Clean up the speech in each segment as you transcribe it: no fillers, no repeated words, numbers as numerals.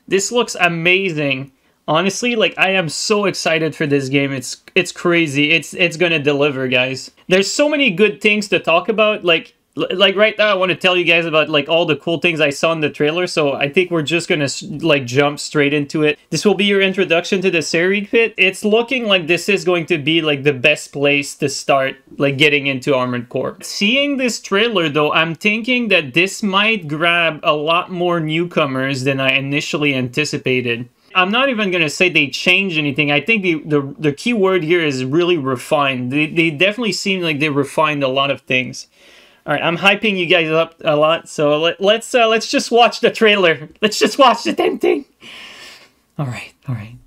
This looks amazing. Honestly, like, I am so excited for this game. It's crazy. It's gonna deliver, guys. There's so many good things to talk about. Like right now, I want to tell you guys about like all the cool things I saw in the trailer. So I think we're just gonna like jump straight into it. This will be your introduction to the series pit. It's looking like this is going to be like the best place to start like getting into Armored Core. Seeing this trailer though, I'm thinking that this might grab a lot more newcomers than I initially anticipated. I'm not even going to say they changed anything. I think the key word here is really refined. They definitely seem like they refined a lot of things. All right, I'm hyping you guys up a lot, so let's just watch the trailer. Let's just watch the damn thing. All right, all right.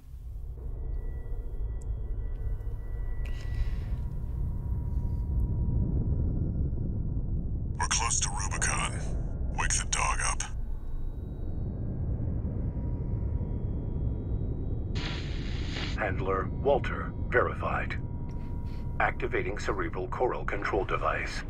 We're close to Rubicon. Wake the dog up. Handler Walter verified. Activating cerebral coral control device.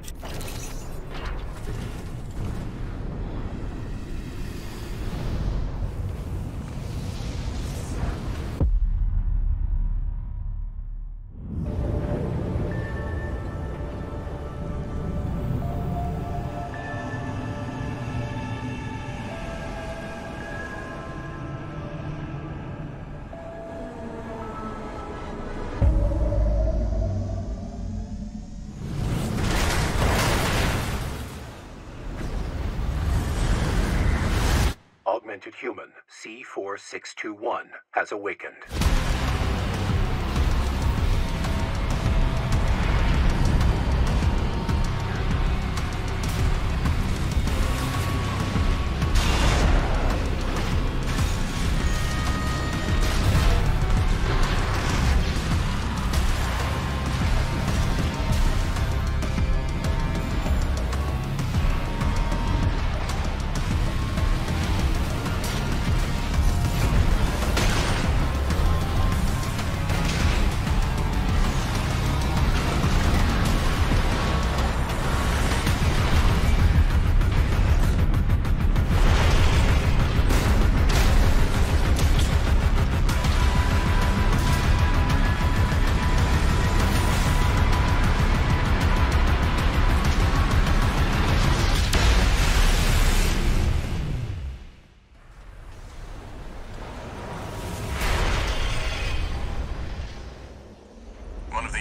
Augmented human C4621 has awakened.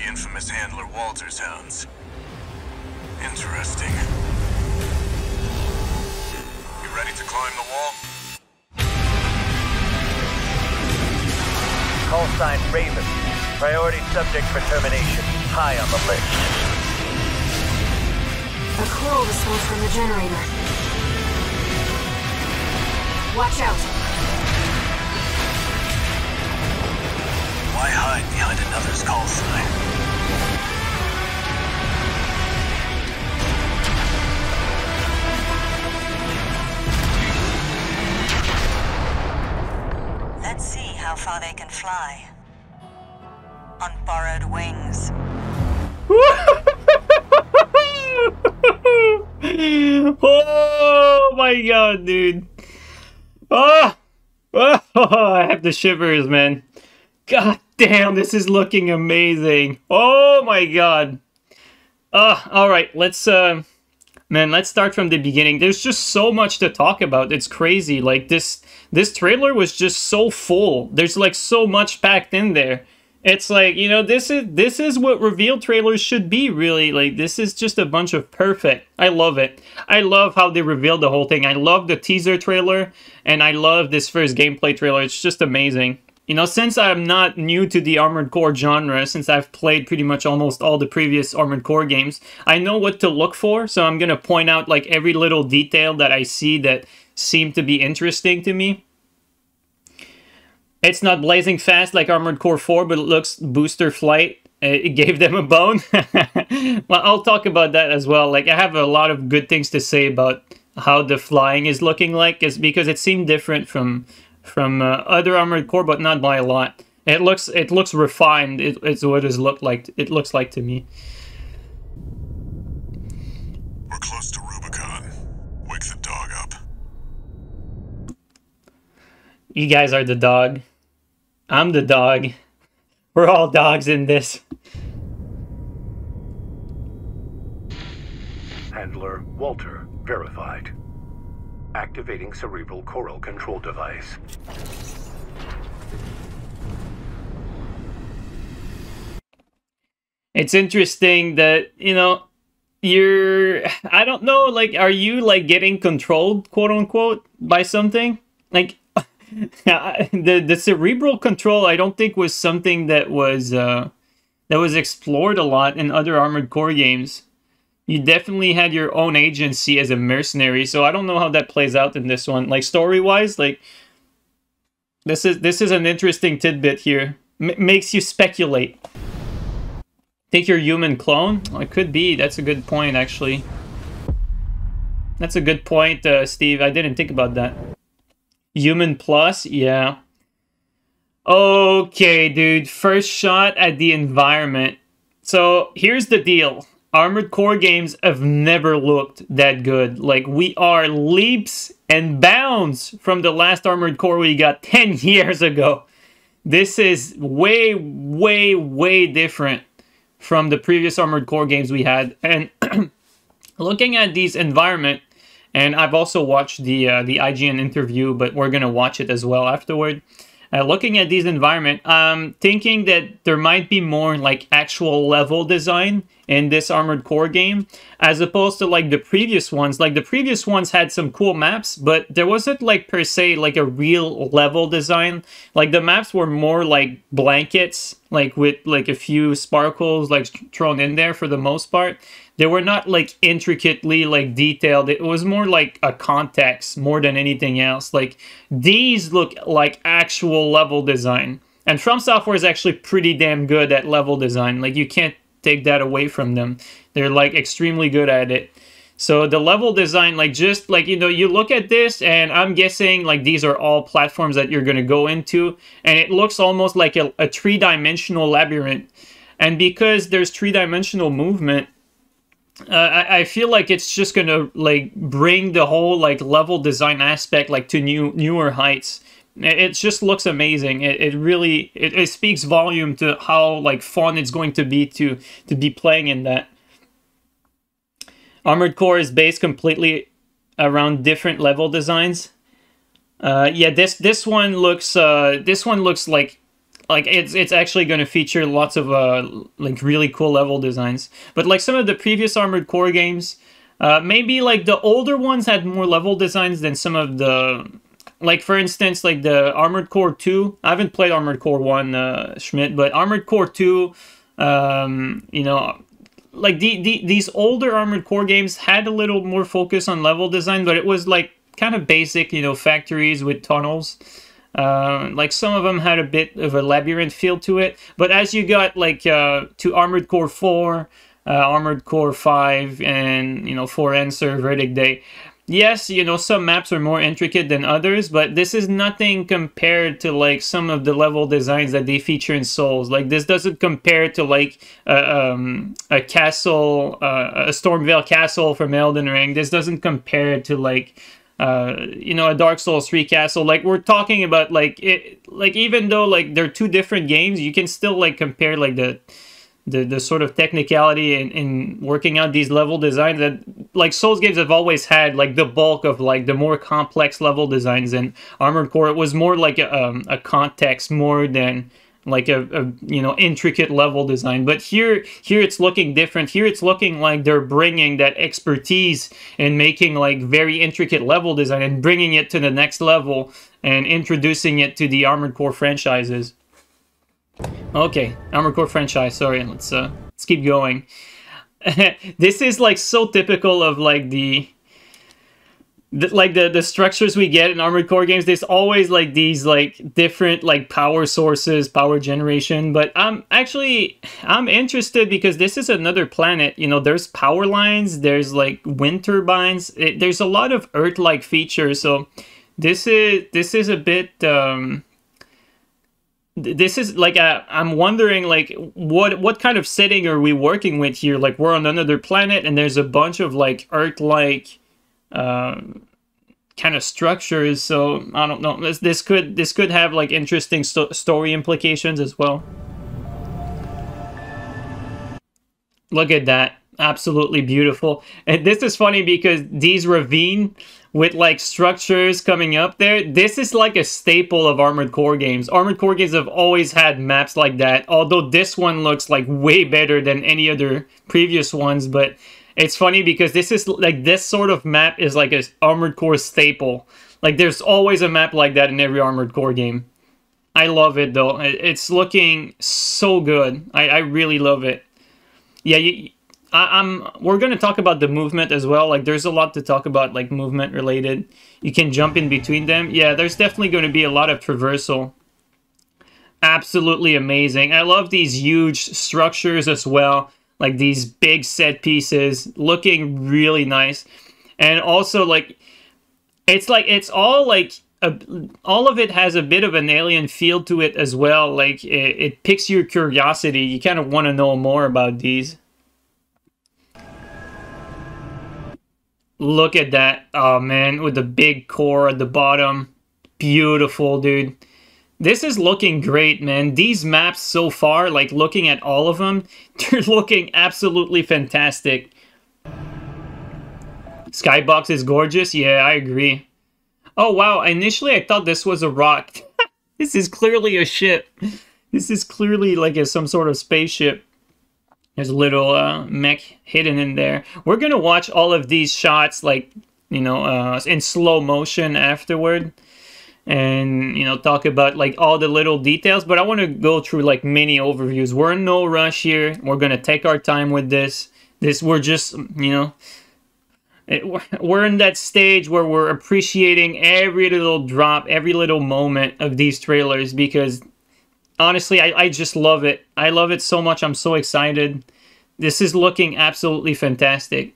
Infamous handler Walter's hounds. Interesting. You ready to climb the wall? Call sign Raven. Priority subject for termination. High on the list. A coral response from the generator. Watch out! Why hide behind another's call sign? Let's see how far they can fly. On borrowed wings. Oh my god, dude. Oh, I have the shivers, man. God damn, this is looking amazing. Oh my god. Alright, let's start from the beginning. There's just so much to talk about. It's crazy. Like, this trailer was just so full. There's like so much packed in there. It's like, you know, this is what reveal trailers should be, really. Like, this is just a bunch of perfect. I love it. I love how they revealed the whole thing. I love the teaser trailer, and I love this first gameplay trailer. It's just amazing. You know, since I'm not new to the Armored Core genre, since I've played pretty much almost all the previous Armored Core games, I know what to look for, so I'm gonna point out like every little detail that I see that seemed to be interesting to me. It's not blazing fast like Armored Core 4, but it looks booster flight. It gave them a bone. Well, I'll talk about that as well. Like, I have a lot of good things to say about how the flying is looking like, is because it seemed different from other Armored Core, but not by a lot. It looks refined. It's what it looks like to me. We're close to Rubicon. Wake the dog up. You guys are the dog. I'm the dog. We're all dogs in this. Handler Walter verified. Activating cerebral coral control device. It's interesting that, you know, I don't know, like, are you, like, getting controlled, quote-unquote, by something? Like, the cerebral control, I don't think was something that was explored a lot in other Armored Core games. You definitely had your own agency as a mercenary, so I don't know how that plays out in this one. Like, story-wise, like, this is an interesting tidbit here. Makes you speculate. Take your human clone? Oh, it could be. That's a good point, actually. That's a good point, Steve. I didn't think about that. Human plus? Yeah. Okay, dude. First shot at the environment. So, here's the deal. Armored Core games have never looked that good. Like, we are leaps and bounds from the last Armored Core we got 10 years ago. This is way, way, way different from the previous Armored Core games we had. And looking at these environment, and I've also watched the IGN interview, but we're going to watch it as well afterward. Looking at these environment, I'm thinking that there might be more like actual level design in this Armored Core game, as opposed to like the previous ones. Like the previous ones had some cool maps, but there wasn't like per se like a real level design. Like the maps were more like blankets, like with like a few sparkles like thrown in there for the most part. They were not like intricately like detailed. It was more like a context more than anything else. Like these look like actual level design. And From Software is actually pretty damn good at level design. Like you can't take that away from them. They're like extremely good at it. So the level design, like just like, you know, you look at this and I'm guessing like these are all platforms that you're going to go into. And it looks almost like a three-dimensional labyrinth. And because there's three-dimensional movement, I feel like it's just gonna like bring the whole like level design aspect like to newer heights. It just looks amazing. It really speaks volume to how like fun it's going to be to be playing in that. Armored Core is based completely around different level designs. Yeah, this one looks like it's actually going to feature lots of like really cool level designs. But like some of the previous Armored Core games, maybe like the older ones had more level designs than some of the, like for instance like the Armored Core 2. I haven't played Armored Core 1, Schmidt, but Armored Core 2, you know, like these older Armored Core games had a little more focus on level design, but it was like kind of basic, you know, factories with tunnels. Like some of them had a bit of a labyrinth feel to it, but as you got like to Armored Core 4, Armored Core 5, and you know 4N Verdict Day, yes, you know some maps are more intricate than others, but this is nothing compared to like some of the level designs that they feature in Souls. Like this doesn't compare to like a castle, a Stormveil castle from Elden Ring. This doesn't compare to like you know, a Dark Souls 3 castle. Like we're talking about like it, like even though like they're two different games, you can still like compare like the sort of technicality in working out these level designs that like Souls games have always had. Like the bulk of like the more complex level designs in Armored Core, it was more like a context more than like a you know intricate level design. But here it's looking different. Here it's looking like they're bringing that expertise in making like very intricate level design and bringing it to the next level and introducing it to the Armored Core franchises. Okay, Armored Core franchise. Sorry, let's keep going. This is like so typical of like the structures we get in Armored Core games. There's always like these like different like power sources, power generation. But I'm interested because this is another planet. You know, there's power lines, there's like wind turbines. There's a lot of Earth-like features. So this is a bit. This is like I'm wondering like what kind of setting are we working with here? Like we're on another planet and there's a bunch of like Earth-like kind of structures. So I don't know. This could have like interesting story implications as well. Look at that. Absolutely beautiful. And this is funny because these ravine with like structures coming up there, this is like a staple of Armored Core games. Armored Core games have always had maps like that, although this one looks like way better than any other previous ones. But it's funny because this is like, this sort of map is like a Armored Core staple. Like there's always a map like that in every Armored Core game. I love it though. It's looking so good. I really love it. Yeah, we're going to talk about the movement as well. Like, there's a lot to talk about, like, movement related. You can jump in between them. Yeah, there's definitely going to be a lot of traversal. Absolutely amazing. I love these huge structures as well. Like, these big set pieces. Looking really nice. And also, like, it's all, like, all of it has a bit of an alien feel to it as well. Like, it piques your curiosity. You kind of want to know more about these. Look at that. Oh, man, with the big core at the bottom. Beautiful, dude. This is looking great, man. These maps so far, like, looking at all of them, they're looking absolutely fantastic. Skybox is gorgeous. Yeah, I agree. Oh, wow. Initially, I thought this was a rock. This is clearly a ship. This is clearly like some sort of spaceship. There's a little mech hidden in there. We're going to watch all of these shots, like, you know, in slow motion afterward. And, you know, talk about, like, all the little details. But I want to go through, like, mini overviews. We're in no rush here. We're going to take our time with this. We're just, you know... we're in that stage where we're appreciating every little drop, every little moment of these trailers, because honestly, I just love it. I love it so much. I'm so excited. This is looking absolutely fantastic.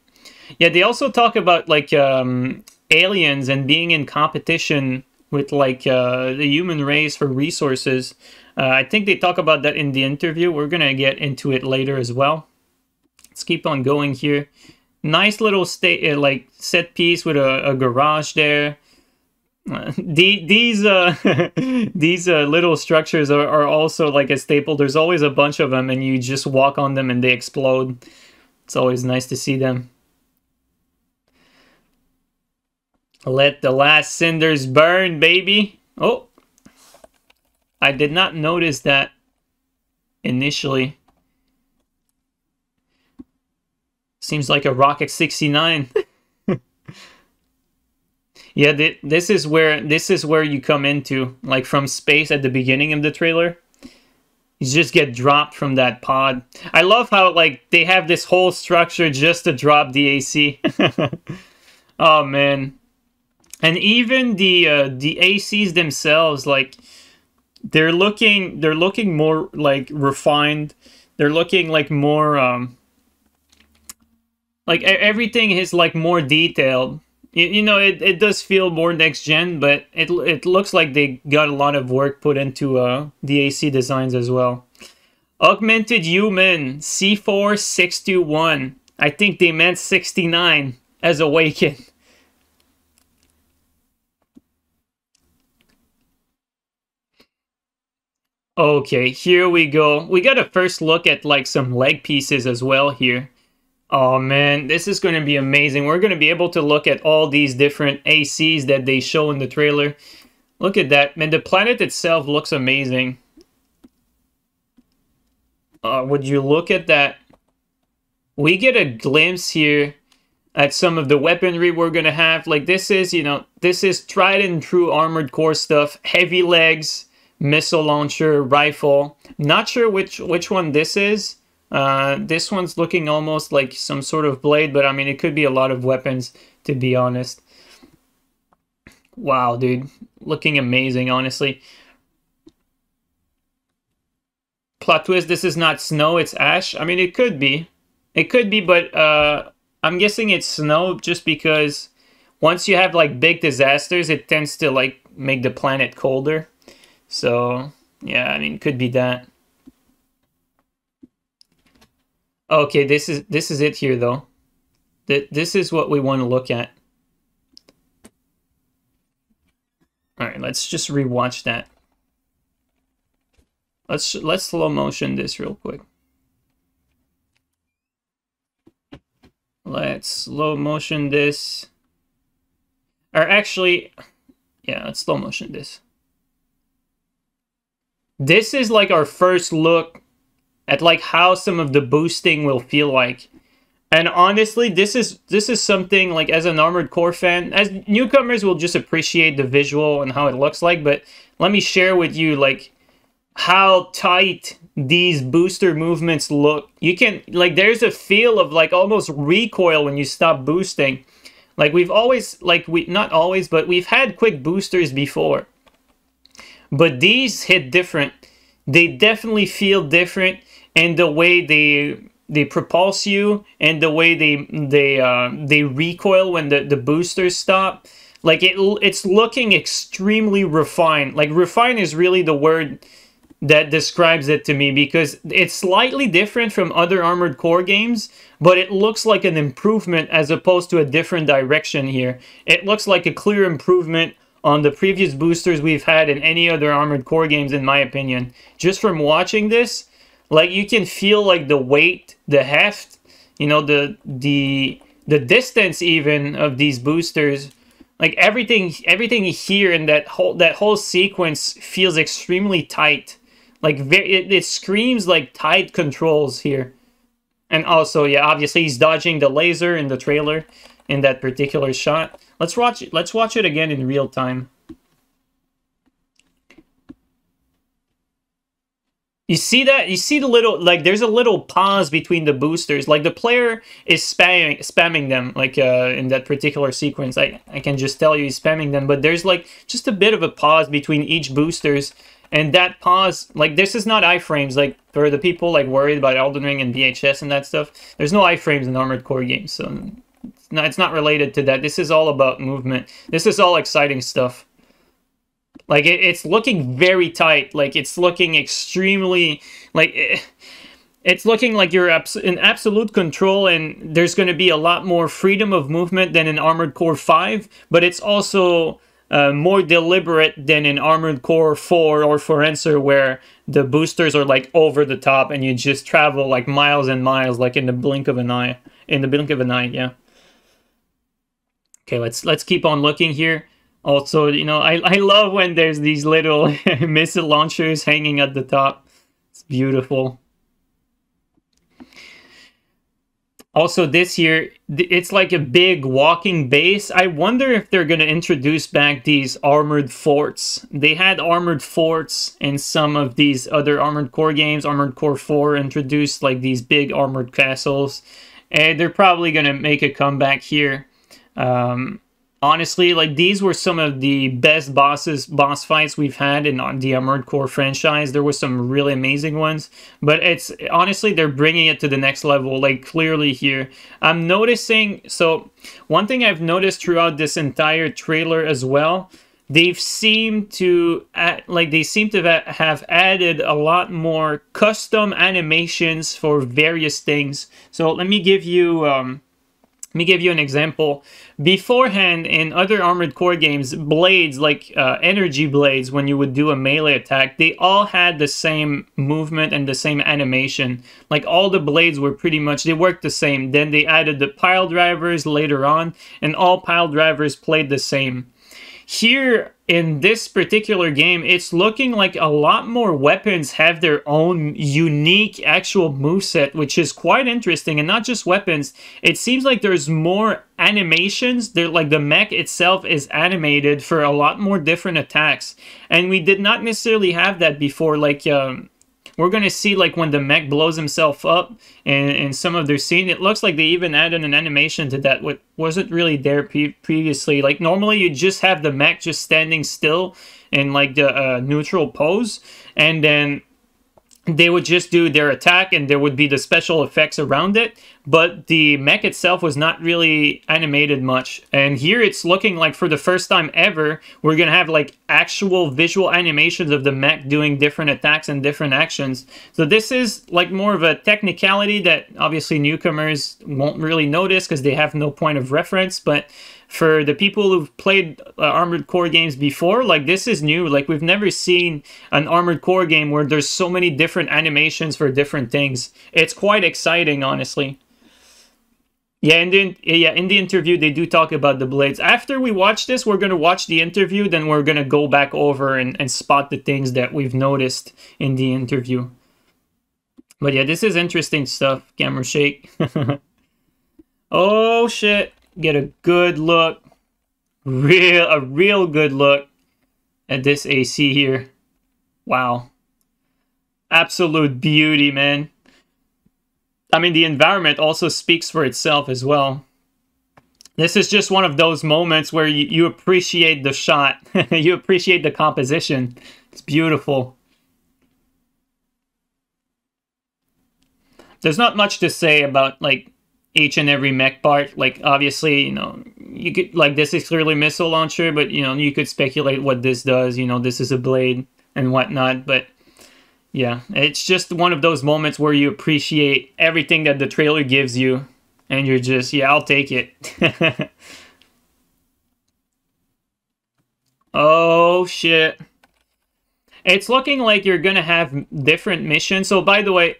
Yeah, they also talk about like aliens and being in competition with like the human race for resources. I think they talk about that in the interview. We're going to get into it later as well. Let's keep on going here. Nice little like set piece with a garage there. These little structures are also like a staple. There's always a bunch of them, and you just walk on them and they explode. It's always nice to see them. Let the last cinders burn, baby. Oh, I did not notice that initially. Seems like a Rocket 69. Yeah, this is where you come into, like from space at the beginning of the trailer. You just get dropped from that pod. I love how like they have this whole structure just to drop the AC. Oh man. And even the ACs themselves, like they're looking more like refined. They're looking like more like everything is like more detailed. You know, it does feel more next gen, but it looks like they got a lot of work put into the AC designs as well. Augmented Human C4621. I think they meant 69 as Awaken. Okay, here we go. We got a first look at like some leg pieces as well here. Oh man, this is going to be amazing. We're going to be able to look at all these different ACs that they show in the trailer. Look at that. Man, the planet itself looks amazing. Would you look at that? We get a glimpse here at some of the weaponry we're going to have. Like this is, you know, this is tried and true Armored Core stuff. Heavy legs, missile launcher, rifle. Not sure which one this is. This one's looking almost like some sort of blade, but I mean, it could be a lot of weapons, to be honest. Wow, dude. Looking amazing, honestly. Plot twist, this is not snow, it's ash. I mean, it could be. It could be, but I'm guessing it's snow just because once you have, like, big disasters, it tends to, like, make the planet colder. So, yeah, I mean, could be that. Okay, this is it here though. This is what we want to look at. All right, let's just rewatch that. Let's slow motion this real quick. Let's slow motion this. Or actually, yeah, let's slow motion this. This is like our first look at like how some of the boosting will feel like. And honestly, this is something like, as an Armored Core fan, as newcomers will just appreciate the visual and how it looks like, but let me share with you like how tight these booster movements look. You can, like, there's a feel of like almost recoil when you stop boosting. Like we've always, like, not always, but we've had quick boosters before. But these hit different. They definitely feel different in the way they propulse you and the way they recoil when the boosters stop. Like it's looking extremely refined. Like refined is really the word that describes it to me, because it's slightly different from other Armored Core games, but it looks like an improvement as opposed to a different direction here. It looks like a clear improvement on the previous boosters we've had in any other Armored Core games, in my opinion. Just from watching this, like, you can feel like the weight, the heft, you know, the distance even of these boosters. Like everything here in that whole sequence feels extremely tight. Like it screams like tight controls here. And also, yeah, obviously he's dodging the laser in the trailer in that particular shot. Let's watch it again in real time. You see that? You see the little, like, there's a little pause between the boosters. Like, the player is spamming them, like, in that particular sequence. I can just tell you he's spamming them, but there's, like, just a bit of a pause between each boosters. And that pause, like, this is not iframes, like, for the people, like, worried about Elden Ring and VHS and that stuff. There's no iframes in Armored Core games, so it's not related to that. This is all about movement. This is all exciting stuff. Like, it's looking very tight. Like, it's looking extremely, like, it's looking like you're in absolute control, and there's going to be a lot more freedom of movement than in Armored Core 5, but it's also more deliberate than in Armored Core 4 or Forenser, where the boosters are, like, over the top, and you just travel, like, miles and miles, like, in the blink of an eye. In the blink of an eye, yeah. Okay, let's keep on looking here. Also, you know, I love when there's these little missile launchers hanging at the top. It's beautiful. Also, this here, it's like a big walking base. I wonder if they're going to introduce back these armored forts. They had armored forts in some of these other Armored Core games. Armored Core 4 introduced, like, these big armored castles. And they're probably going to make a comeback here. Honestly, like, these were some of the best boss fights we've had in the Armored Core franchise. There were some really amazing ones, but it's honestly, they're bringing it to the next level, like, clearly here. I'm noticing, so one thing I've noticed throughout this entire trailer as well, they seem to have added a lot more custom animations for various things. So let me give you an example. Beforehand, in other Armored Core games, blades, like energy blades, when you would do a melee attack, they all had the same movement and the same animation. Like, all the blades were pretty much, they worked the same. Then they added the pile drivers later on, and all pile drivers played the same. Here, in this particular game, it's looking like a lot more weapons have their own unique actual moveset, which is quite interesting. And not just weapons, it seems like there's more animations. Like, the mech itself is animated for a lot more different attacks. And we did not necessarily have that before. Like, we're going to see, like, when the mech blows himself up in some of their scene, it looks like they even added an animation to that, what wasn't really there previously. Like, normally you just have the mech just standing still in, like, the neutral pose, and then they would just do their attack, and there would be the special effects around it, but the mech itself was not really animated much. And here it's looking like, for the first time ever, we're gonna have, like, actual visual animations of the mech doing different attacks and different actions. So this is, like, more of a technicality that obviously newcomers won't really notice because they have no point of reference, but for the people who've played Armored Core games before, like, this is new. Like, we've never seen an Armored Core game where there's so many different animations for different things. It's quite exciting, honestly. Yeah, in the interview, they do talk about the blades. After we watch this, we're going to watch the interview, then we're going to go back over and spot the things that we've noticed in the interview. But yeah, this is interesting stuff. Camera shake. Oh, shit. Get a good look. A real good look at this AC here. Wow. Absolute beauty, man. I mean, the environment also speaks for itself as well. This is just one of those moments where you appreciate the shot. You appreciate the composition. It's beautiful. There's not much to say about, like, each and every mech part. Like, obviously, you know, you could, like, this is clearly missile launcher, but, you know, you could speculate what this does. You know, this is a blade and whatnot, but yeah, it's just one of those moments where you appreciate everything that the trailer gives you, and you're just, yeah, I'll take it. Oh, shit. It's looking like you're gonna have different missions. So, by the way,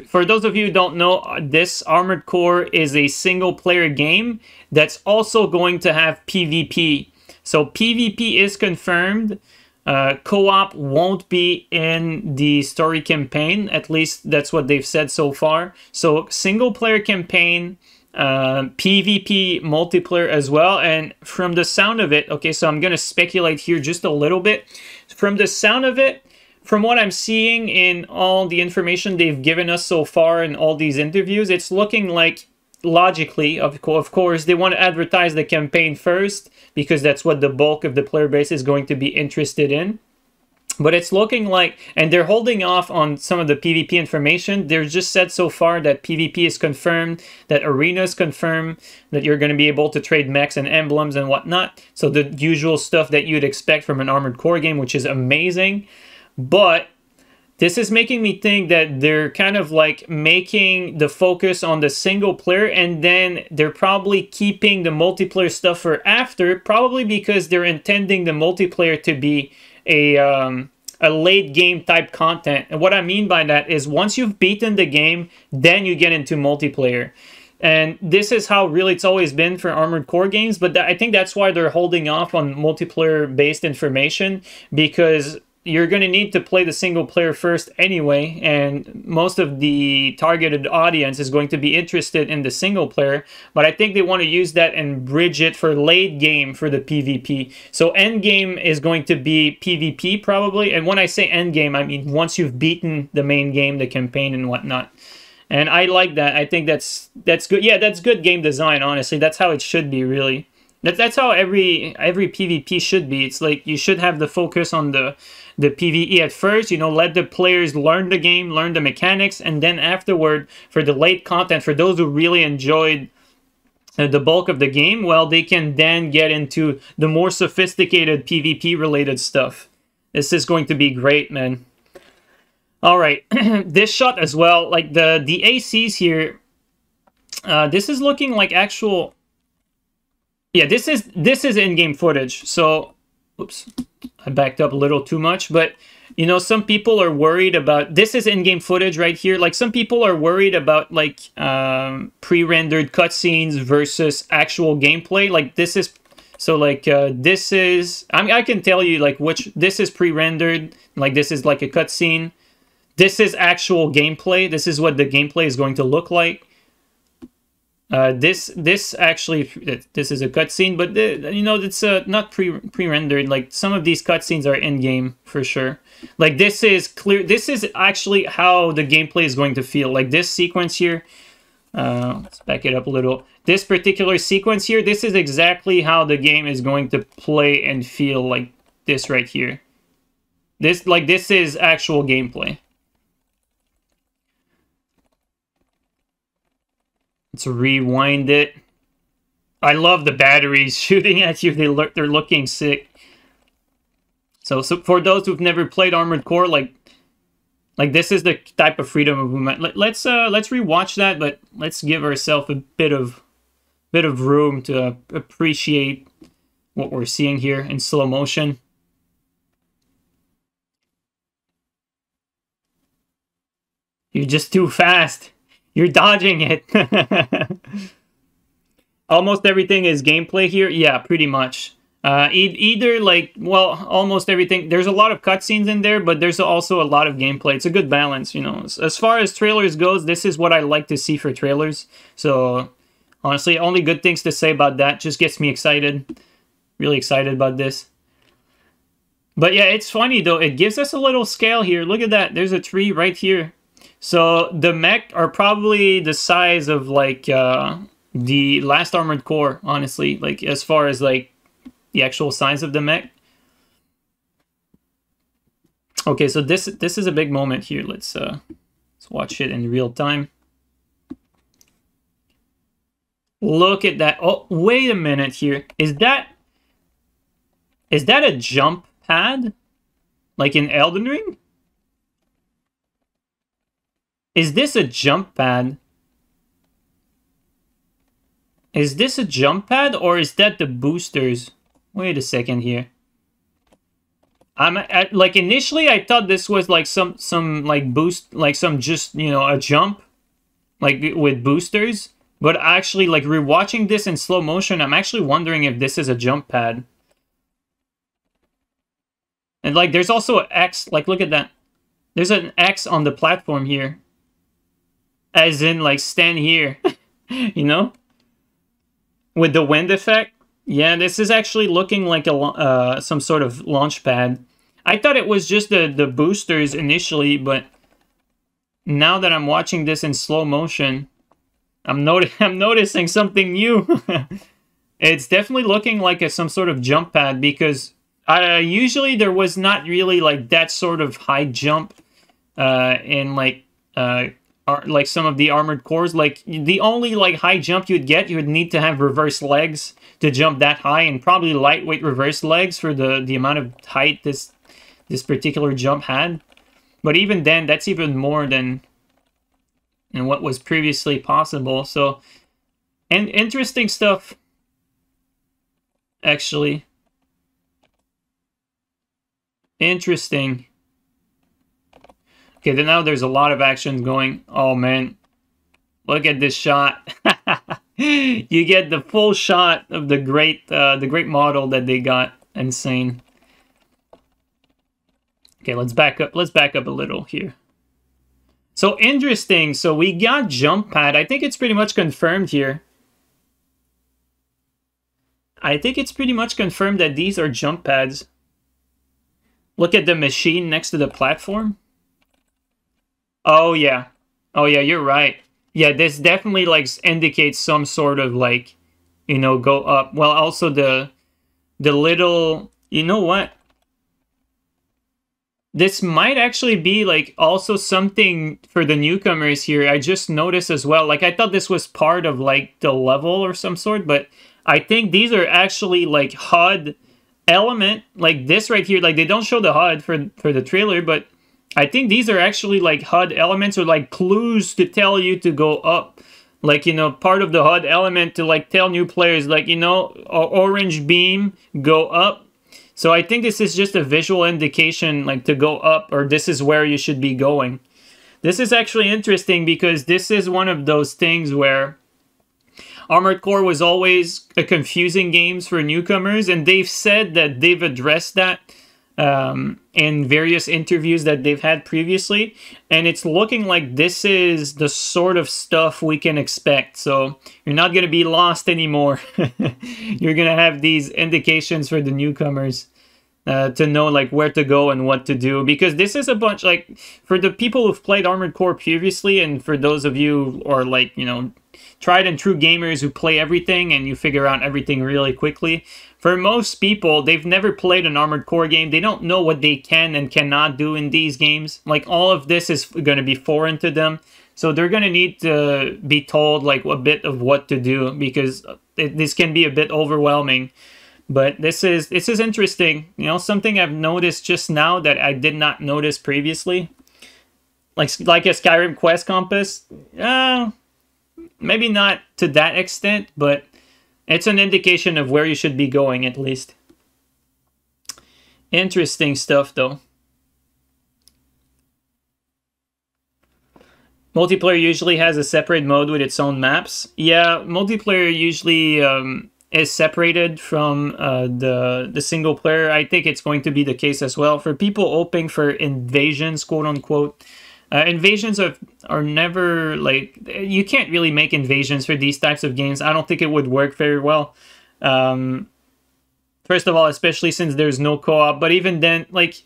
for those of you who don't know, this Armored Core is a single-player game that's also going to have PvP. So, PvP is confirmed. Co-op won't be in the story campaign. At least that's what they've said so far. So single-player campaign, PvP multiplayer as well. And from the sound of it, okay, so I'm going to speculate here just a little bit. From the sound of it, from what I'm seeing in all the information they've given us so far in all these interviews, it's looking like, logically, of course, they want to advertise the campaign first because that's what the bulk of the player base is going to be interested in. But it's looking like, and they're holding off on some of the PvP information. They've just said so far that PvP is confirmed, that arena is confirmed, that you're going to be able to trade mechs and emblems and whatnot. So the usual stuff that you'd expect from an Armored Core game, which is amazing. But this is making me think that they're kind of like making the focus on the single player, and then they're probably keeping the multiplayer stuff for after, probably because they're intending the multiplayer to be a late game type content. And what I mean by that is once you've beaten the game, then you get into multiplayer. And this is how really it's always been for Armored Core games, but I think that's why they're holding off on multiplayer based information, because you're going to need to play the single player first anyway, and most of the targeted audience is going to be interested in the single player, but I think they want to use that and bridge it for late game for the PvP. So end game is going to be PvP probably, and when I say end game, I mean once you've beaten the main game, the campaign and whatnot. And I like that. I think that's good. Yeah, that's good game design, honestly. That's how it should be, really. That's how every PvP should be. It's like you should have the focus on the PvE at first, you know, let the players learn the game, learn the mechanics, and then afterward, for the late content, for those who really enjoyed the bulk of the game, well, they can then get into the more sophisticated PvP-related stuff. This is going to be great, man. All right, this shot as well, like the ACs here, this is looking like actual... Yeah, this is in-game footage. So, oops, I backed up a little too much. But, you know, some people are worried about... This is in-game footage right here. Like, some people are worried about, like, pre-rendered cutscenes versus actual gameplay. Like, this is... So, like, this is... I mean, I can tell you, like, which... This is pre-rendered. Like, this is, like, a cutscene. This is actual gameplay. This is what the gameplay is going to look like. This actually, this is a cutscene, but you know, it's not pre-rendered. Like some of these cutscenes are in-game for sure. Like this is clear. This is actually how the gameplay is going to feel. Like this sequence here. Let's back it up a little. This particular sequence here. This is exactly how the game is going to play and feel. Like this right here. This is actual gameplay. Let's rewind it. I love the batteries shooting at you. They're looking sick. So for those who've never played Armored Core, like this is the type of freedom of movement. Let's rewatch that, but let's give ourselves a bit of bit of room to appreciate what we're seeing here in slow motion. You're just too fast. You're dodging it. Almost everything is gameplay here. Yeah, pretty much. Either like, well, almost everything. There's a lot of cutscenes in there, but there's also a lot of gameplay. It's a good balance, you know. As far as trailers goes, this is what I like to see for trailers. So, honestly, only good things to say about that. Just gets me excited. Really excited about this. But yeah, it's funny though. It gives us a little scale here. Look at that. There's a tree right here. So the mech are probably the size of like the last Armored Core, honestly. Like as far as like the actual size of the mech. Okay, so this is a big moment here. Let's watch it in real time. Look at that. Oh, wait a minute here. Is that a jump pad? Like in Elden Ring? Is this a jump pad? Is this a jump pad or is that the boosters? Wait a second here. Like initially I thought this was like some like boost, like some just, you know, a jump like with boosters, but actually like rewatching this in slow motion, I'm actually wondering if this is a jump pad. And like there's also an X, like look at that. There's an X on the platform here. As in, like, stand here, you know? With the wind effect. Yeah, this is actually looking like a some sort of launch pad. I thought it was just the boosters initially, but now that I'm watching this in slow motion, I'm noticing something new. It's definitely looking like some sort of jump pad, because usually there was not really, like, that sort of high jump in, like some of the Armored Cores. Like the only like high jump you'd get, you would need to have reverse legs to jump that high, and probably lightweight reverse legs for the amount of height this particular jump had. But even then, that's even more than what was previously possible. So, and interesting stuff, actually. Interesting. Okay, then now there's a lot of action going. Oh man, look at this shot. You get the full shot of the great model that they got. Insane. Okay, let's back up. Let's back up a little here. So interesting. So we got jump pad. I think it's pretty much confirmed here. I think it's pretty much confirmed that these are jump pads. Look at the machine next to the platform. Oh yeah. Oh yeah, you're right. Yeah, this definitely like indicates some sort of like, you know, go up. Well, also the little, you know what? This might actually be like also something for the newcomers here. I just noticed as well. Like I thought this was part of like the level or some sort, but I think these are actually like HUD element, like this right here. Like they don't show the HUD for the trailer, but I think these are actually like HUD elements or like clues to tell you to go up. Like, you know, part of the HUD element to like tell new players, like, you know, orange beam, go up. So I think this is just a visual indication like to go up, or this is where you should be going. This is actually interesting because this is one of those things where Armored Core was always a confusing game for newcomers, and they've said that they've addressed that in various interviews that they've had previously, and it's looking like this is the sort of stuff we can expect. So you're not going to be lost anymore. You're going to have these indications for the newcomers to know like where to go and what to do, because this is a bunch like for the people who've played Armored Core previously, and for those of you who are like, you know, tried and true gamers who play everything and you figure out everything really quickly. For most people, they've never played an Armored Core game. They don't know what they can and cannot do in these games. Like, all of this is going to be foreign to them. So they're going to need to be told, like, a bit of what to do, because this can be a bit overwhelming. But this is interesting. You know, something I've noticed just now that I did not notice previously. Like a Skyrim quest compass. Maybe not to that extent, but It's an indication of where you should be going, at least. Interesting stuff, though. Multiplayer usually has a separate mode with its own maps. Yeah, multiplayer usually is separated from the single player. I think it's going to be the case as well. For people hoping for invasions, quote-unquote, invasions are never, like, you can't really make invasions for these types of games. I don't think it would work very well. First of all, especially since there's no co-op, but even then, like,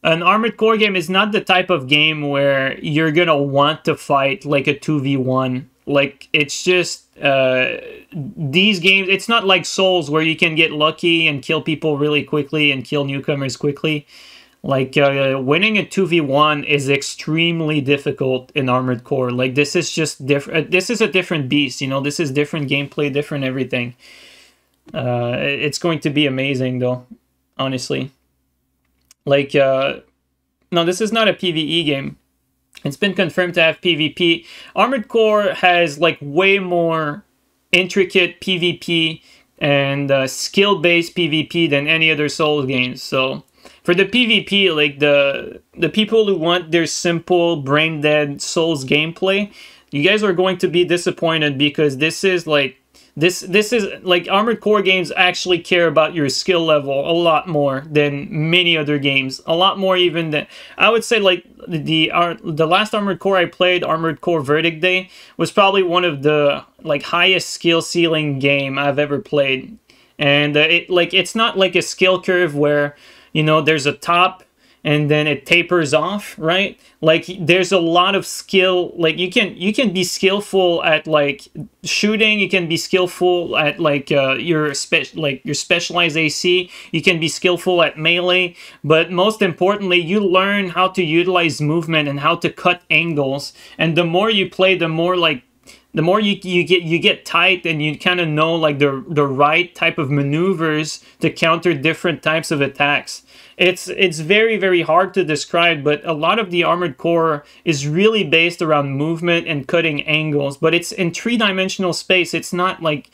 an Armored Core game is not the type of game where you're gonna want to fight like a 2v1. Like, it's just, these games, it's not like Souls where you can get lucky and kill people really quickly and kill newcomers quickly. Like, winning a 2v1 is extremely difficult in Armored Core. Like, this is just different. This is a different beast, you know? This is different gameplay, different everything. It's going to be amazing, though, honestly. Like, no, this is not a PvE game. It's been confirmed to have PvP. Armored Core has, like, way more intricate PvP and skill-based PvP than any other Souls games. So, for the PvP, like, the people who want their simple, brain-dead Souls gameplay, you guys are going to be disappointed, because this is, like, this is, like, Armored Core games actually care about your skill level a lot more than many other games. A lot more even than, I would say, like, the last Armored Core I played, Armored Core Verdict Day, was probably one of the, like, highest skill ceiling game I've ever played. And it's not like a skill curve where, you know, there's a top and then it tapers off, right? Like, there's a lot of skill. Like, you can be skillful at, like, shooting. You can be skillful at, like, your specialized AC. You can be skillful at melee. But most importantly, you learn how to utilize movement and how to cut angles. And the more you play, the more, like, the more you get tight, and you kind of know, like, the right type of maneuvers to counter different types of attacks. It's very, very hard to describe, but a lot of the Armored Core is really based around movement and cutting angles. But it's in three-dimensional space. It's not like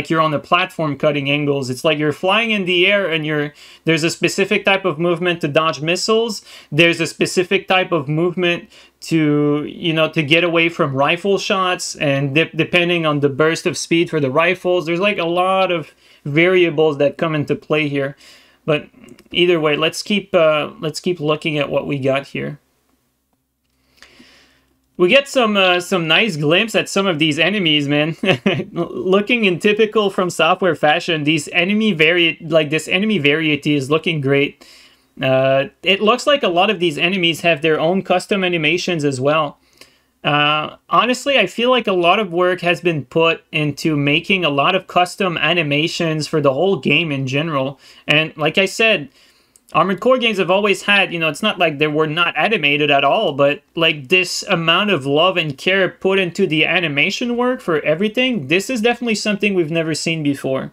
you're on a platform cutting angles. It's like you're flying in the air, and there's a specific type of movement to dodge missiles. There's a specific type of movement to, you know, to get away from rifle shots, and depending on the burst of speed for the rifles, there's, like, a lot of variables that come into play here. But either way, let's keep looking at what we got here. We get some nice glimpse at some of these enemies, man. Looking in typical From Software fashion, this enemy variety is looking great. It looks like a lot of these enemies have their own custom animations as well. Honestly, I feel like a lot of work has been put into making a lot of custom animations for the whole game in general. And like I said, Armored Core games have always had, you know, it's not like they were not animated at all, but, like, this amount of love and care put into the animation work for everything, this is definitely something we've never seen before.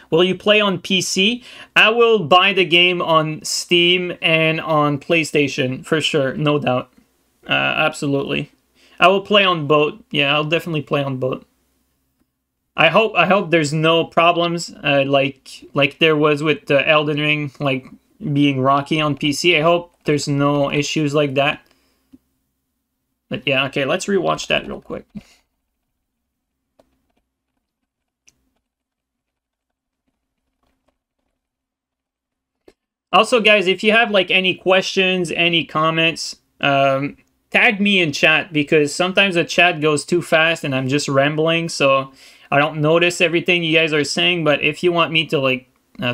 Will you play on PC? I will buy the game on Steam and on PlayStation, for sure, no doubt. Absolutely. I will play on both. Yeah, I'll definitely play on both. I hope there's no problems like there was with Elden Ring, like, being rocky on PC. I hope there's no issues like that. But yeah, okay, let's rewatch that real quick. Also, guys, if you have, like, any questions, any comments, tag me in chat, because sometimes the chat goes too fast and I'm just rambling, so I don't notice everything you guys are saying. But if you want me to, like,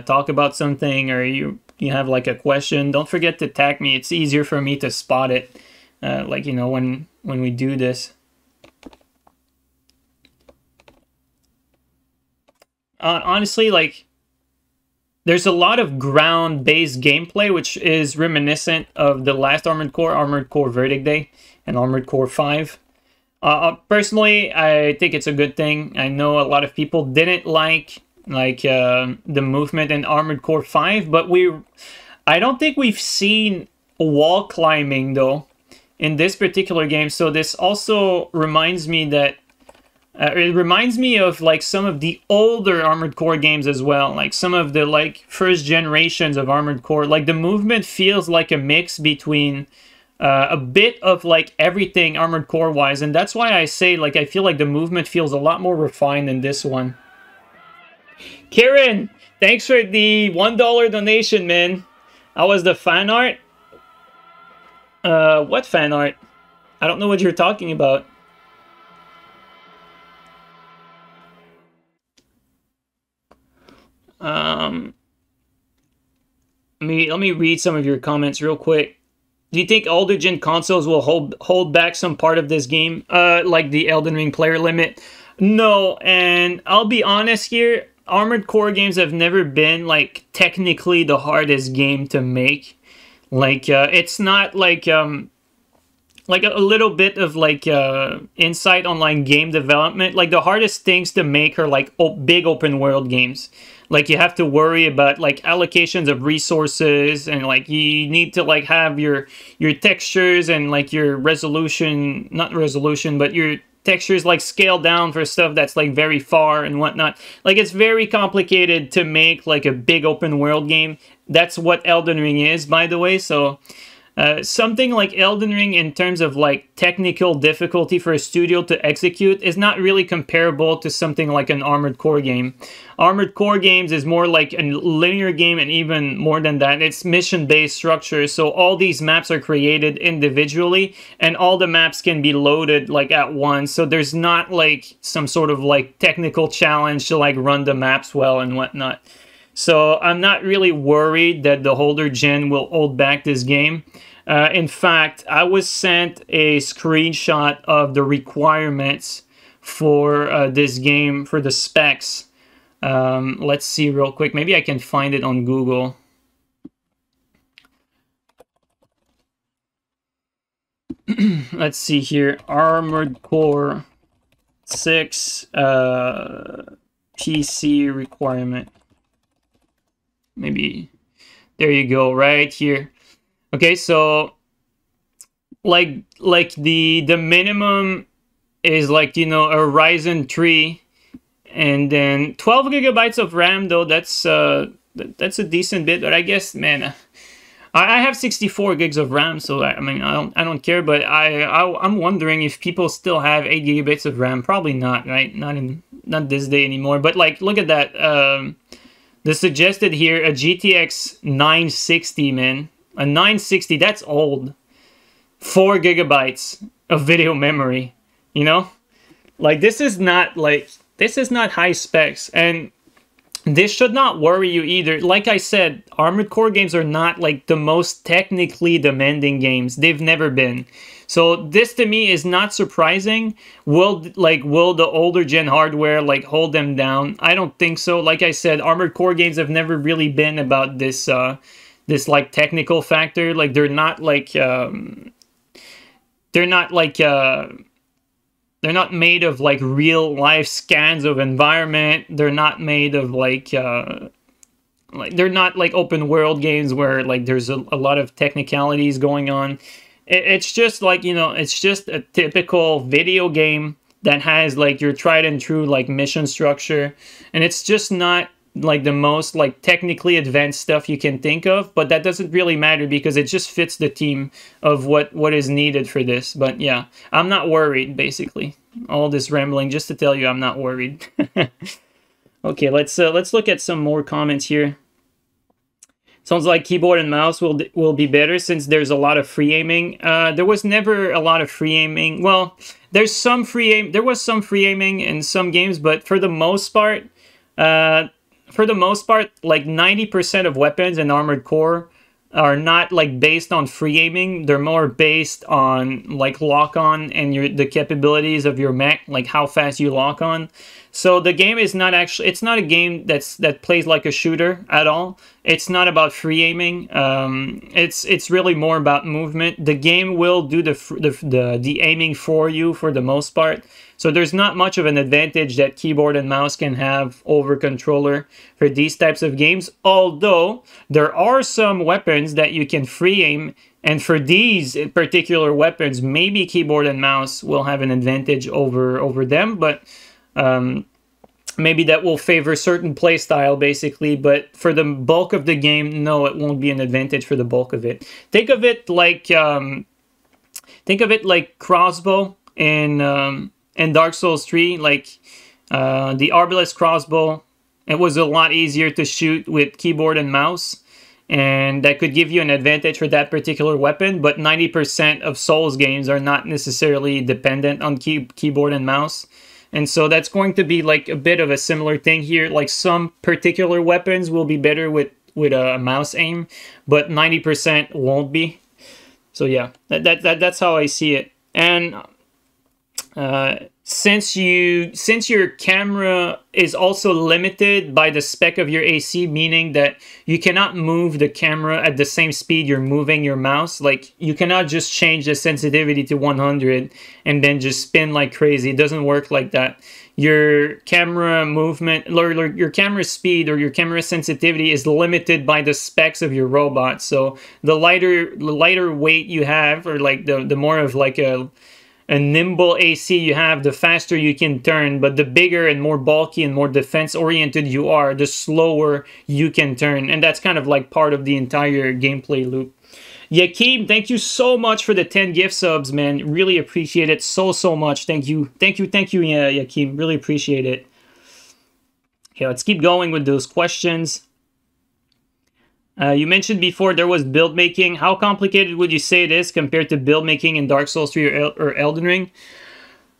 talk about something, or you have, like, a question, don't forget to tag me. It's easier for me to spot it, like, you know, when we do this. Honestly, like, there's a lot of ground-based gameplay, which is reminiscent of the last Armored Core Verdict Day, and Armored Core 5. Personally, I think it's a good thing. I know a lot of people didn't like the movement in Armored Core 5, but I don't think we've seen wall climbing, though, in this particular game. So this also reminds me that It reminds me of like some of the older Armored Core games as well, like some of the like first generations of Armored Core. Like the movement feels like a mix between a bit of like everything Armored Core wise, and that's why I say like I feel like the movement feels a lot more refined than this one. Kieran, thanks for the $1 donation, man. How was the fan art? What fan art? I don't know what you're talking about. Let me read some of your comments real quick. Do you think older gen consoles will hold back some part of this game, like the Elden Ring player limit? No, and I'll be honest here, Armored Core games have never been like technically the hardest game to make. Like it's not like a little bit of like insight on like game development. Like the hardest things to make are like big open world games. Like you have to worry about like allocations of resources, and like you need to like have your textures and like your resolution, not resolution, but your textures like scaled down for stuff that's like very far and whatnot. Like it's very complicated to make like a big open world game. That's what Elden Ring is, by the way. So something like Elden Ring in terms of like technical difficulty for a studio to execute is not really comparable to something like an Armored Core game. Armored Core games is more like a linear game, and even more than that, it's mission-based structure. So all these maps are created individually, and all the maps can be loaded like at once. So there's not like some sort of like technical challenge to like run the maps well and whatnot. So I'm not really worried that the older gen will hold back this game. In fact, I was sent a screenshot of the requirements for this game, for the specs. Let's see real quick. Maybe I can find it on Google. Let's see here. Armored Core 6 PC requirement. Maybe there you go, right here. Okay, so like the minimum is like, you know, a Ryzen 3, and then 12 gigabytes of RAM though. That's a decent bit, but I guess, man, I have 64 gigs of RAM, so I mean I don't care. But I'm wondering if people still have 8 gigabytes of RAM. Probably not, right? Not this day anymore. But like, look at that. The suggested here, a GTX 960, man. A 960, that's old. 4 gigabytes of video memory, you know? Like, this is not high specs, and this should not worry you either. Like I said, Armored Core games are not like the most technically demanding games. They've never been. So this to me is not surprising. Will the older gen hardware like hold them down? I don't think so. Like I said, Armored Core games have never really been about this this like technical factor. Like they're not made of like real life scans of environment. They're not made of like they're not like open world games where like there's a lot of technicalities going on. It's just like, you know, it's just a typical video game that has like your tried and true like mission structure, and it's just not like the most like technically advanced stuff you can think of, but that doesn't really matter because it just fits the theme of what is needed for this. But yeah, I'm not worried, basically. All this rambling just to tell you I'm not worried. Okay, let's look at some more comments here. Sounds like keyboard and mouse will be better since there's a lot of free aiming. There was never a lot of free aiming. Well, there's some free aim. There was some free aiming in some games, but for the most part, like 90% of weapons in Armored Core are not like based on free aiming. They're more based on like lock on and the capabilities of your mech, like how fast you lock on. So the game is not actually, it's not a game that plays like a shooter at all. It's not about free aiming. It's really more about movement. The game will do the aiming for you for the most part. So there's not much of an advantage that keyboard and mouse can have over controller for these types of games. Although there are some weapons that you can free aim, and for these particular weapons, maybe keyboard and mouse will have an advantage over them. But maybe that will favor certain playstyle, basically, but for the bulk of the game, no, it won't be an advantage for the bulk of it. Think of it like crossbow in Dark Souls 3, like the Arbalest crossbow. It was a lot easier to shoot with keyboard and mouse, and that could give you an advantage for that particular weapon, but 90% of Souls games are not necessarily dependent on keyboard and mouse. And so that's going to be like a bit of a similar thing here. Like some particular weapons will be better with a mouse aim, but 90% won't be. So yeah, that's how I see it. And since your camera is also limited by the spec of your AC, meaning that you cannot move the camera at the same speed you're moving your mouse, like you cannot just change the sensitivity to 100 and then just spin like crazy. It doesn't work like that. Your camera movement, or your camera speed or your camera sensitivity is limited by the specs of your robot. So the lighter weight you have, or like the more of like a nimble AC you have, the faster you can turn, but the bigger and more bulky and more defense-oriented you are, the slower you can turn. And that's kind of like part of the entire gameplay loop. Yakeem, thank you so much for the 10 gift subs, man. Really appreciate it so much. Thank you, Yakeem. Really appreciate it. Okay, let's keep going with those questions. You mentioned before there was build making. How complicated would you say it is compared to build making in Dark Souls 3 or Elden Ring?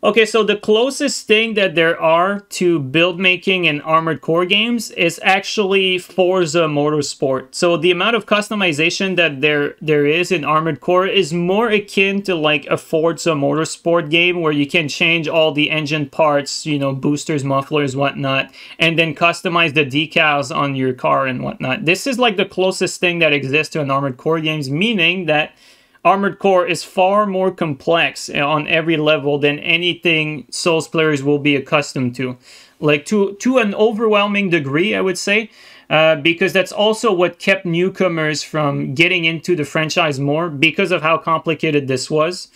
Okay, so the closest thing that there are to build making in Armored Core games is actually Forza Motorsport. So the amount of customization that there is in Armored Core is more akin to like a Forza Motorsport game where you can change all the engine parts, you know, boosters, mufflers, whatnot, and then customize the decals on your car and whatnot. This is like the closest thing that exists to an Armored Core games, meaning that Armored Core is far more complex on every level than anything Souls players will be accustomed to. Like to an overwhelming degree, I would say, because that's also what kept newcomers from getting into the franchise more, because of how complicated this was.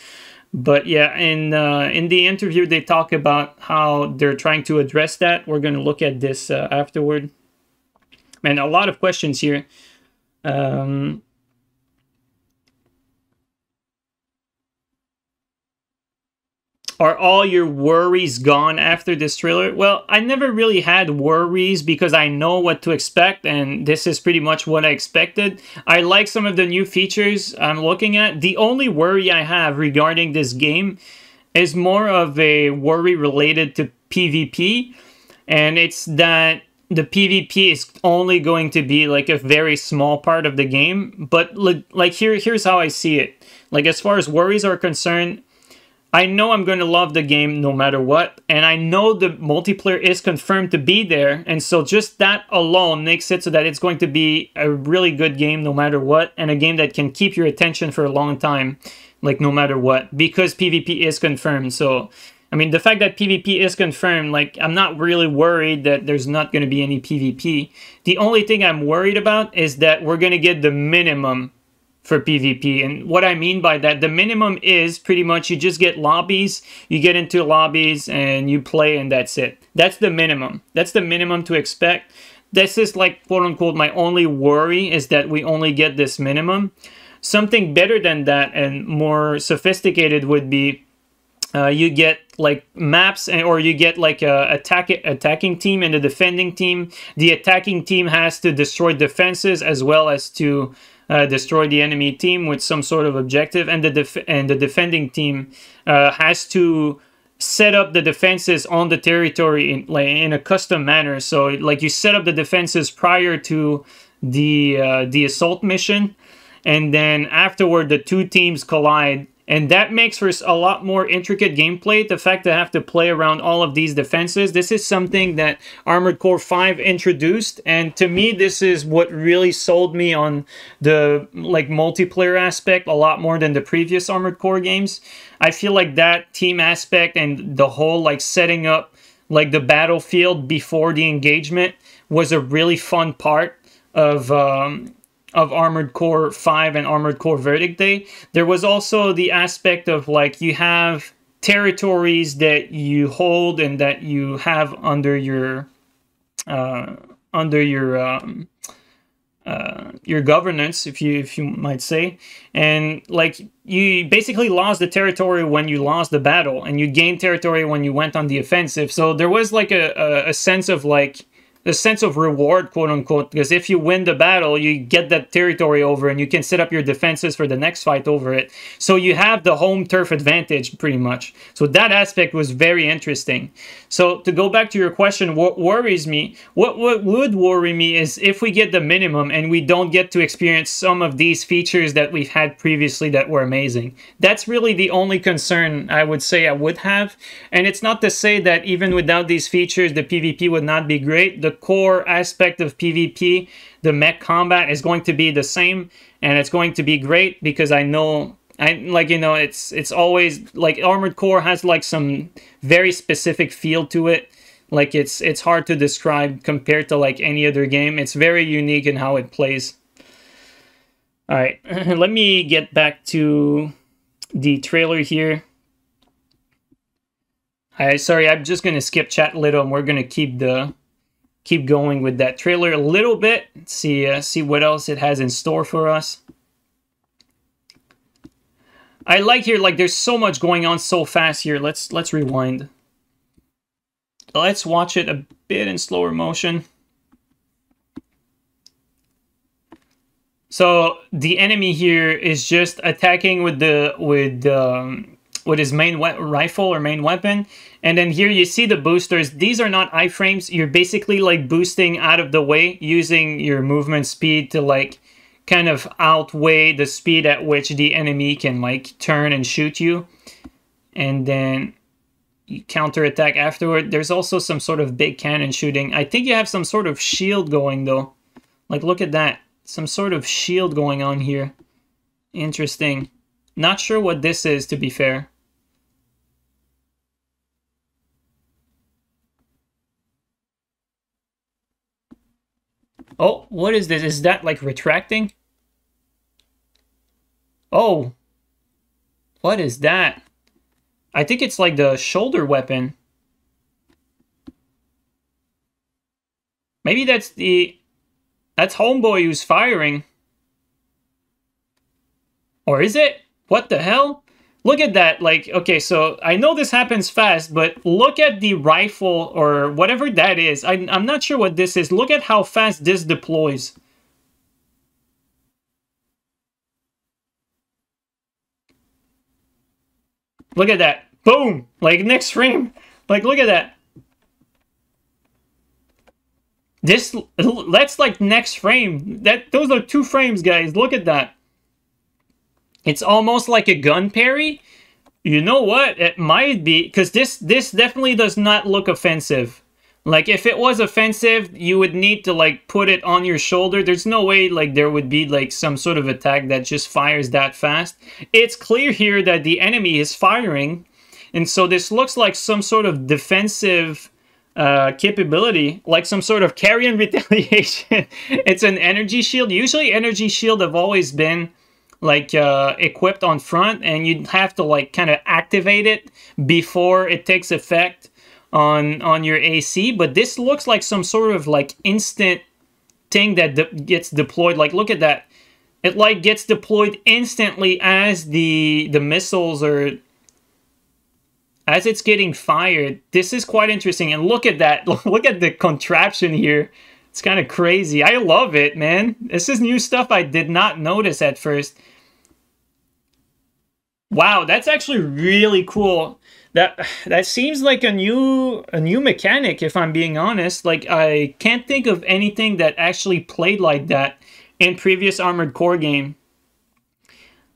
But yeah, in the interview, they talk about how they're trying to address that. We're going to look at this afterward. Man, a lot of questions here. Are all your worries gone after this trailer? Well, I never really had worries because I know what to expect, and this is pretty much what I expected. I like some of the new features I'm looking at. The only worry I have regarding this game is more of a worry related to PvP, and it's that the PvP is only going to be like a very small part of the game. But like here's how I see it. Like as far as worries are concerned, I know I'm going to love the game no matter what, and I know the multiplayer is confirmed to be there, and so just that alone makes it so that it's going to be a really good game no matter what, and a game that can keep your attention for a long time, like no matter what, because PvP is confirmed. So, I mean, the fact that PvP is confirmed, like, I'm not really worried that there's not going to be any PvP. The only thing I'm worried about is that we're going to get the minimum for PvP. And what I mean by that, the minimum is pretty much you just get lobbies, you get into lobbies and you play, and that's it. That's the minimum. That's the minimum to expect. This is like, quote unquote, my only worry is that we only get this minimum. Something better than that and more sophisticated would be you get like maps, or you get like a attacking team and a defending team. The attacking team has to destroy defenses as well as to destroy the enemy team with some sort of objective, and the defending team has to set up the defenses on the territory in a custom manner. So like you set up the defenses prior to the assault mission, and then afterward the two teams collide. And that makes for a lot more intricate gameplay, the fact that I have to play around all of these defenses. This is something that Armored Core 5 introduced, and to me this is what really sold me on the like multiplayer aspect a lot more than the previous Armored Core games. I feel like that team aspect and the whole like setting up like the battlefield before the engagement was a really fun part of Armored Core 5 and Armored Core Verdict Day. There was also the aspect of like you have territories that you hold and that you have under your governance, if you might say. And like, you basically lost the territory when you lost the battle, and you gained territory when you went on the offensive. So there was like a sense of like a sense of reward, quote unquote, because if you win the battle, you get that territory over and you can set up your defenses for the next fight over it. So you have the home turf advantage pretty much. So that aspect was very interesting. So to go back to your question, what worries me, what would worry me is if we get the minimum and we don't get to experience some of these features that we've had previously that were amazing. That's really the only concern I would say I would have. And it's not to say that even without these features, the PvP would not be great. The core aspect of PvP, the mech combat, is going to be the same, and it's going to be great because I know, it's always like Armored Core has like some very specific feel to it. Like it's hard to describe compared to like any other game. It's very unique in how it plays. All right, let me get back to the trailer here. Sorry, I'm just gonna skip chat a little, and we're gonna keep going with that trailer a little bit. See what else it has in store for us. I like here, like there's so much going on so fast here. Let's rewind. Let's watch it a bit in slower motion. So the enemy here is just attacking with his main rifle or main weapon. And then here you see the boosters. These are not iframes. You're basically like boosting out of the way using your movement speed to like kind of outweigh the speed at which the enemy can like turn and shoot you. And then you counterattack afterward. There's also some sort of big cannon shooting. I think you have some sort of shield going though. Like look at that. Some sort of shield going on here. Interesting. Not sure what this is, to be fair. Oh, what is this? Is that like retracting? Oh. What is that? I think it's like the shoulder weapon. Maybe that's Homeboy who's firing. Or is it? What the hell? Look at that. Like, okay, so I know this happens fast, but look at the rifle or whatever that is. I'm not sure what this is. Look at how fast this deploys. Look at that. Boom! Like, next frame. Like, look at that. That's like next frame. Those are 2 frames, guys. Look at that. It's almost like a gun parry. You know what? It might be, because this definitely does not look offensive. Like, if it was offensive, you would need to, like, put it on your shoulder. There's no way, like, there would be, like, some sort of attack that just fires that fast. It's clear here that the enemy is firing, and so this looks like some sort of defensive capability, like some sort of carrion retaliation. It's an energy shield. Usually, energy shield have always been like equipped on front, and you'd have to like kind of activate it before it takes effect on your AC. But this looks like some sort of like instant thing that gets deployed. Like look at that, it like gets deployed instantly as the missiles are as it's getting fired. This is quite interesting, and look at that. Look at the contraption here. It's kind of crazy. I love it, man. This is new stuff I did not notice at first. Wow, that's actually really cool. That seems like a new mechanic, if I'm being honest. Like, I can't think of anything that actually played like that in previous Armored Core game.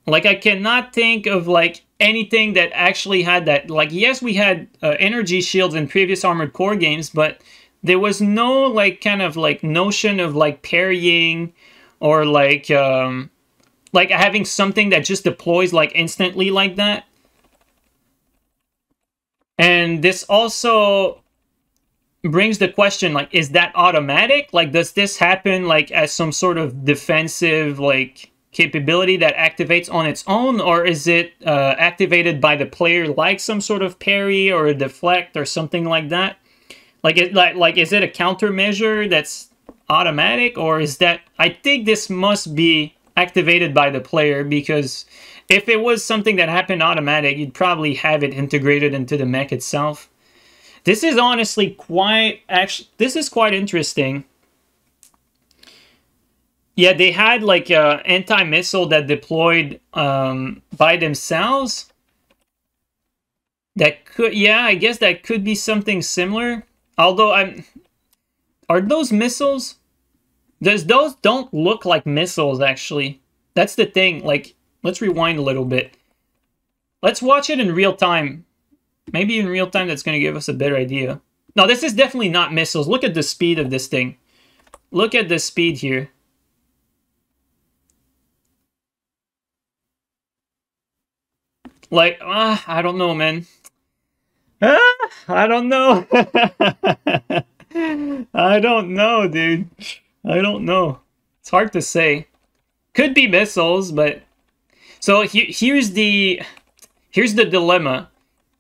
Like, I cannot think of like anything that actually had that. Like, yes, we had energy shields in previous Armored Core games, but there was no like kind of like notion of like parrying or like having something that just deploys like instantly like that. And this also brings the question, like, is that automatic? Like, does this happen like as some sort of defensive like capability that activates on its own, or is it activated by the player like some sort of parry or a deflect or something like that? Like, is it a countermeasure that's automatic, or is that... I think this must be activated by the player, because if it was something that happened automatic, you'd probably have it integrated into the mech itself. This is honestly quite... Actually, this is quite interesting. Yeah, they had like anti-missile that deployed by themselves. That could... Yeah, I guess that could be something similar. Although are those missiles? Those don't look like missiles, actually. That's the thing. Like, let's rewind a little bit. Let's watch it in real time. Maybe in real time that's going to give us a better idea. No, this is definitely not missiles. Look at the speed of this thing. Look at the speed here. Like, I don't know, man. I don't know. I don't know, dude. I don't know. It's hard to say. Could be missiles, but... So here's the dilemma.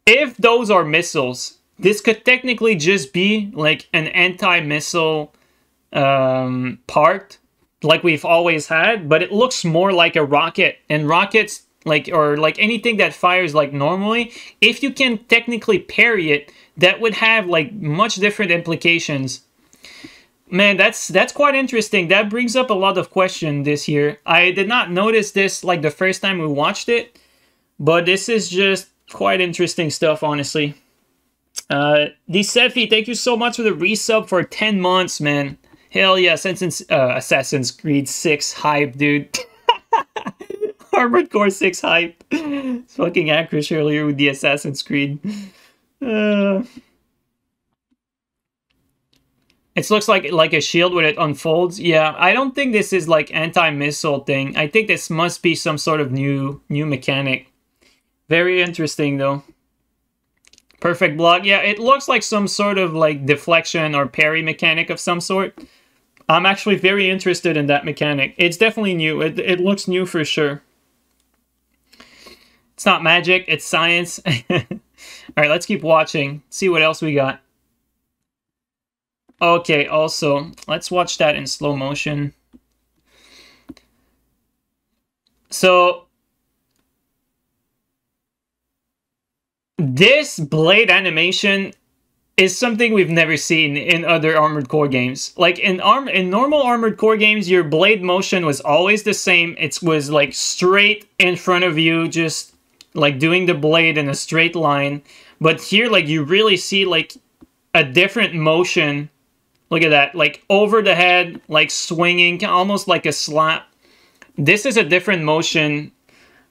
If those are missiles, this could technically just be like an anti-missile part, like we've always had, but it looks more like a rocket. And rockets, or anything that fires like normally, if you can technically parry it, that would have like much different implications. Man, that's quite interesting. That brings up a lot of questions this year. I did not notice this like the first time we watched it, but this is just quite interesting stuff, honestly. Sefi, thank you so much for the resub for 10 months, man. Hell yeah, Assassin's Creed 6 hype, dude. Armored Core 6 hype. It's fucking accurate earlier with the Assassin's Creed. It looks like a shield when it unfolds. Yeah, I don't think this is like anti-missile thing. I think this must be some sort of new mechanic. Very interesting though. Perfect block. Yeah, it looks like some sort of like deflection or parry mechanic of some sort. I'm actually very interested in that mechanic. It's definitely new. It looks new for sure. It's not magic, it's science. Alright, let's keep watching. See what else we got. Okay, also, let's watch that in slow motion. So, this blade animation is something we've never seen in other Armored Core games. Like, in normal Armored Core games, your blade motion was always the same. It was, like, straight in front of you, just, like, doing the blade in a straight line. But here, like, you really see, like, a different motion. Look at that. Like, over the head, like, swinging, almost like a slap. This is a different motion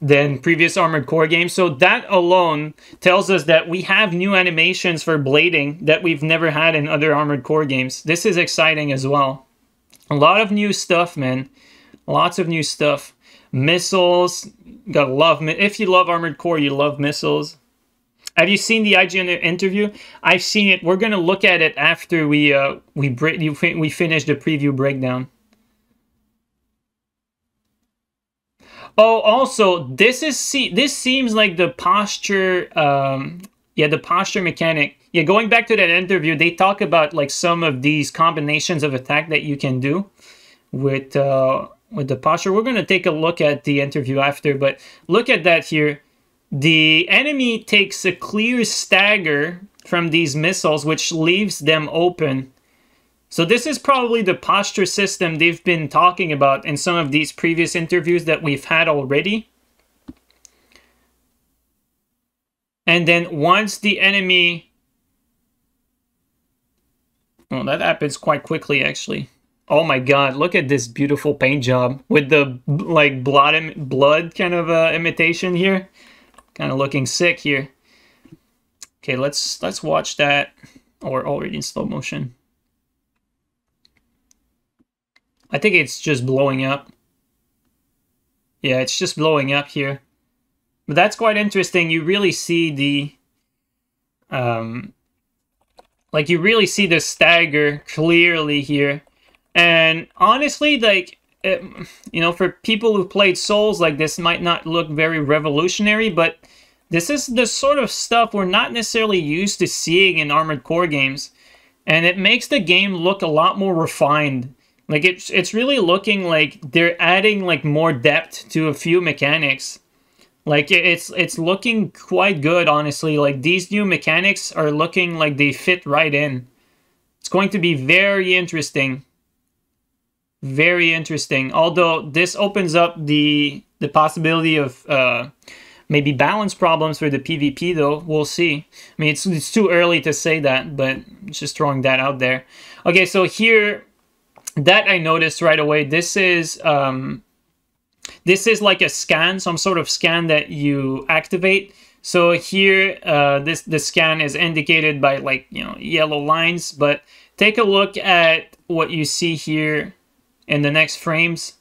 than previous Armored Core games. So that alone tells us that we have new animations for blading that we've never had in other Armored Core games. This is exciting as well. A lot of new stuff, man. Lots of new stuff. Missiles. Gotta love... If you love Armored Core, you love missiles. Have you seen the IGN interview? I've seen it. We're gonna look at it after we finish the preview breakdown. Oh, also, this seems like the posture, yeah, the posture mechanic. Yeah, going back to that interview, they talk about like some of these combinations of attack that you can do with the posture. We're gonna take a look at the interview after, but look at that here. The enemy takes a clear stagger from these missiles, which leaves them open. So this is probably the posture system they've been talking about in some of these previous interviews that we've had already. And then once the enemy... Oh, that happens quite quickly, actually. Oh my god, look at this beautiful paint job with the like blood kind of imitation here. Kind of looking sick here. Okay, let's watch that, or already in slow motion. I think it's just blowing up. Yeah, it's just blowing up here. But that's quite interesting. You really see the like you really see the stagger clearly here. And honestly, like you know, for people who played Souls, like, this might not look very revolutionary, but this is the sort of stuff we're not necessarily used to seeing in Armored Core games. And it makes the game look a lot more refined. Like, it's really looking like they're adding, like, more depth to a few mechanics. Like, it's looking quite good, honestly. Like, these new mechanics are looking like they fit right in. It's going to be very interesting. Very interesting. Although, this opens up the possibility of maybe balance problems for the PvP, though. We'll see. I mean, it's too early to say that, but just throwing that out there. Okay, so here, that I noticed right away. This is like a scan, some sort of scan that you activate. So here, the scan is indicated by, like, you know, yellow lines. But take a look at what you see here in the next frames.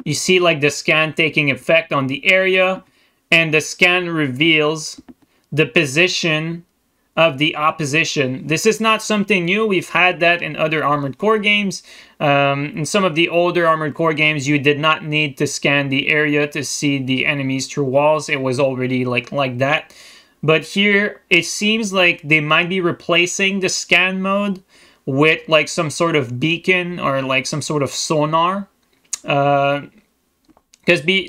You see, like, the scan taking effect on the area, and the scan reveals the position of the opposition. This is not something new. We've had that in other Armored Core games. In some of the older Armored Core games, you did not need to scan the area to see the enemies through walls. It was already like that. But here, it seems like they might be replacing the scan mode with, like, some sort of beacon or, like, some sort of sonar. Because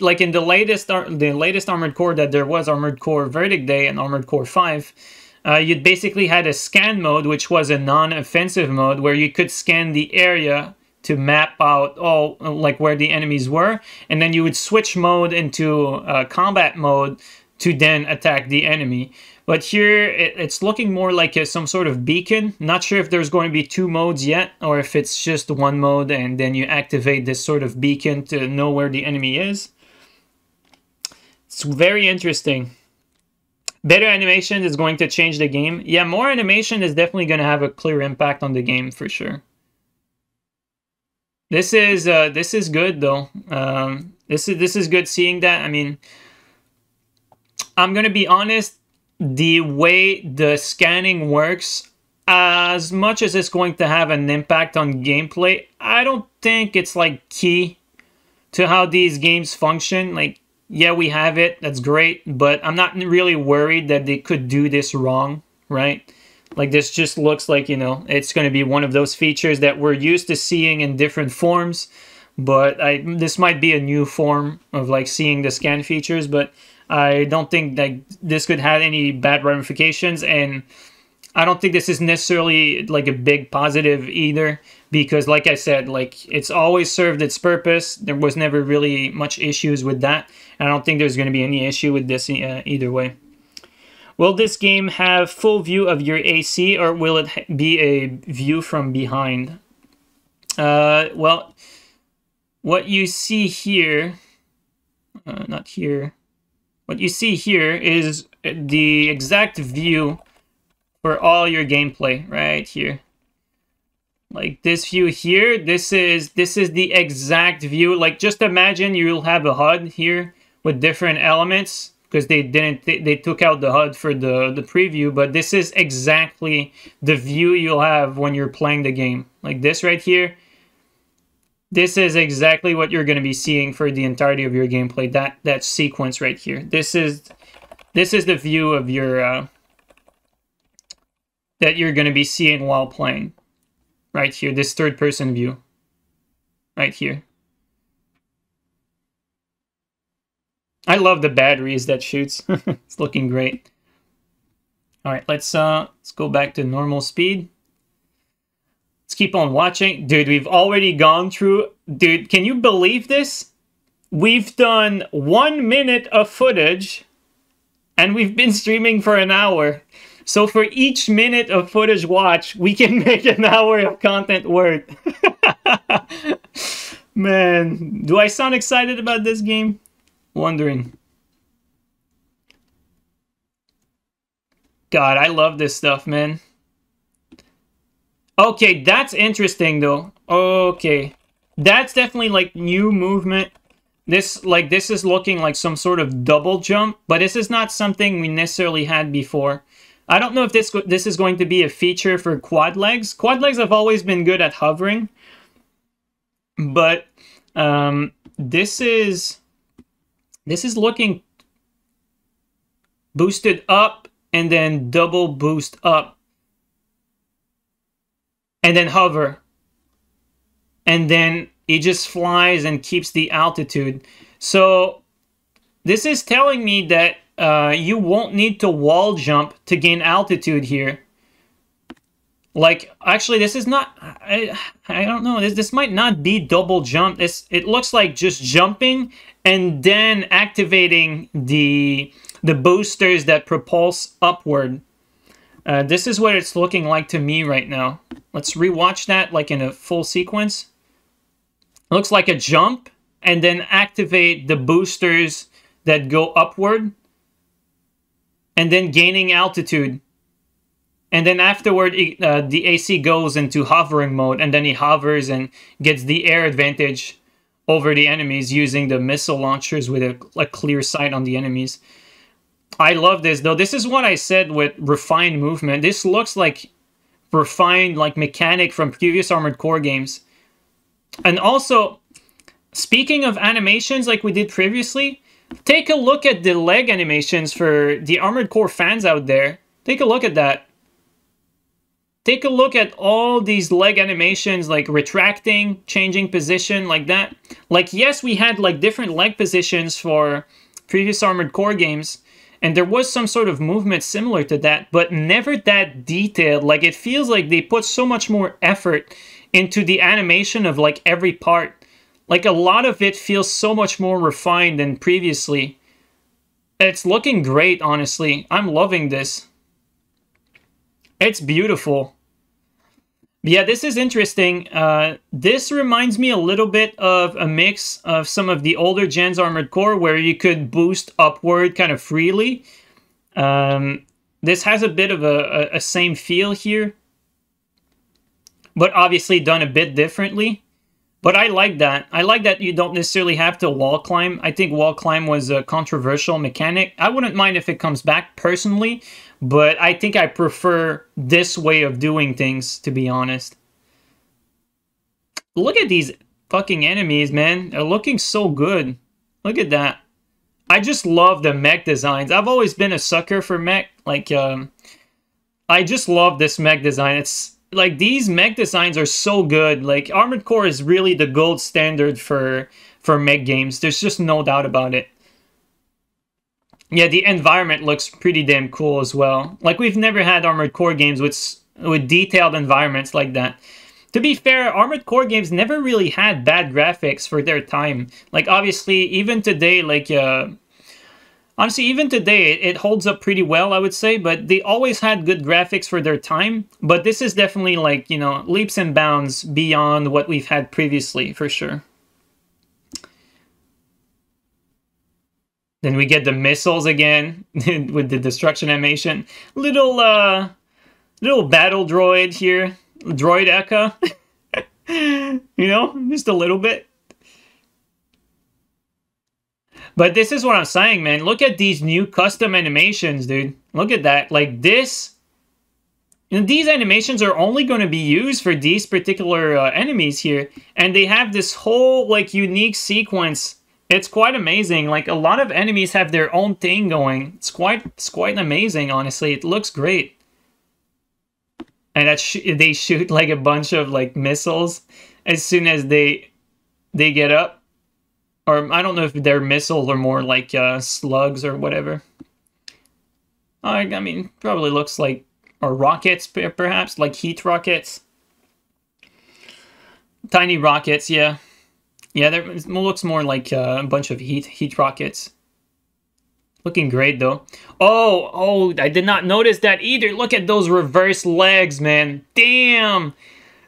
like in the latest Armored Core that there was, Armored Core Verdict Day and Armored Core 5, you basically had a scan mode, which was a non-offensive mode, where you could scan the area to map out all, like, where the enemies were, and then you would switch mode into combat mode to then attack the enemy. But here, it's looking more like some sort of beacon. Not sure if there's going to be two modes yet, or if it's just one mode, and then you activate this sort of beacon to know where the enemy is. It's very interesting. Better animation is going to change the game. Yeah, more animation is definitely going to have a clear impact on the game, for sure. This is good, though. This is good seeing that. I mean, I'm going to be honest. The way the scanning works, as much as it's going to have an impact on gameplay, I don't think it's, like, key to how these games function. Like, yeah, we have it, that's great, but I'm not really worried that they could do this wrong, right? Like, this just looks like, you know, it's going to be one of those features that we're used to seeing in different forms, but this might be a new form of, like, seeing the scan features, but I don't think that this could have any bad ramifications, and I don't think this is necessarily, like, a big positive either, because, like I said, like, it's always served its purpose. There was never really much issues with that, and I don't think there's going to be any issue with this either way. Will this game have full view of your AC, or will it be a view from behind? Well, what you see here, not here. What you see here is the exact view for all your gameplay right here. Like this view here, this is the exact view. Like, just imagine you'll have a HUD here with different elements, because they took out the HUD for the preview, but this is exactly the view you'll have when you're playing the game. Like this right here. This is exactly what you're going to be seeing for the entirety of your gameplay. That sequence right here. This is the view of your that you're going to be seeing while playing. Right here, this third-person view. Right here. I love the batteries that shoots. It's looking great. All right, let's go back to normal speed. Let's keep on watching. Dude, we've already gone through... Dude, can you believe this? We've done 1 minute of footage, and we've been streaming for an hour. So for each minute of footage watch, we can make an hour of content worth. Man, do I sound excited about this game? Wondering. God, I love this stuff, man. Okay, that's interesting though. Okay. That's definitely like new movement. This is looking like some sort of double jump, but this is not something we necessarily had before. I don't know if this is going to be a feature for quad legs. Quad legs have always been good at hovering. but this is looking boosted up and then double boost up and then hover, and then he just flies and keeps the altitude. So this is telling me that you won't need to wall jump to gain altitude here. Like, actually, this is not... I don't know. This might not be double jump. It looks like just jumping and then activating the boosters that propulse upward. This is what it's looking like to me right now. Let's rewatch that, like, in a full sequence. Looks like a jump, and then activate the boosters that go upward, and then gaining altitude. And then afterward, the AC goes into hovering mode, and then he hovers and gets the air advantage over the enemies using the missile launchers with a clear sight on the enemies. I love this, though. This is what I said with refined movement. This looks like refined, like, mechanic from previous Armored Core games. And also, speaking of animations like we did previously, take a look at the leg animations for the Armored Core fans out there. Take a look at that. Take a look at all these leg animations, like retracting, changing position, like that. Like, yes, we had like different leg positions for previous Armored Core games, and there was some sort of movement similar to that, but never that detailed. Like, it feels like they put so much more effort into the animation of like every part. Like, a lot of it feels so much more refined than previously. It's looking great, honestly. I'm loving this. It's beautiful. Yeah, this is interesting. This reminds me a little bit of a mix of some of the older gens Armored Core where you could boost upward kind of freely. This has a bit of a same feel here, but obviously done a bit differently. But I like that. I like that you don't necessarily have to wall climb. I think wall climb was a controversial mechanic. I wouldn't mind if it comes back personally, but I think I prefer this way of doing things, to be honest. Look at these fucking enemies, man. They're looking so good. Look at that. I just love the mech designs. I've always been a sucker for mech. Like, I just love this mech design. It's like, these mech designs are so good. Like, Armored Core is really the gold standard for mech games. There's just no doubt about it. Yeah, the environment looks pretty damn cool as well. Like, we've never had Armored Core games with detailed environments like that. To be fair, Armored Core games never really had bad graphics for their time. Like, obviously, even today, like, honestly, even today, it holds up pretty well, I would say, but they always had good graphics for their time. But this is definitely, like, you know, leaps and bounds beyond what we've had previously, for sure. Then we get the missiles again with the destruction animation. Little battle droid here. Droid Eka. You know, just a little bit. But this is what I'm saying, man. Look at these new custom animations, dude. Look at that. Like, this... You know, these animations are only going to be used for these particular enemies here. And they have this whole, like, unique sequence. It's quite amazing. Like, a lot of enemies have their own thing going. It's quite amazing, honestly. It looks great. And they shoot, like, a bunch of, like, missiles as soon as they get up. Or, I don't know if they're missiles or more like slugs or whatever. I mean, probably looks like... Or rockets, perhaps? Like heat rockets? Tiny rockets, yeah. Yeah, it looks more like a bunch of heat rockets. Looking great, though. Oh, I did not notice that either. Look at those reverse legs, man. Damn!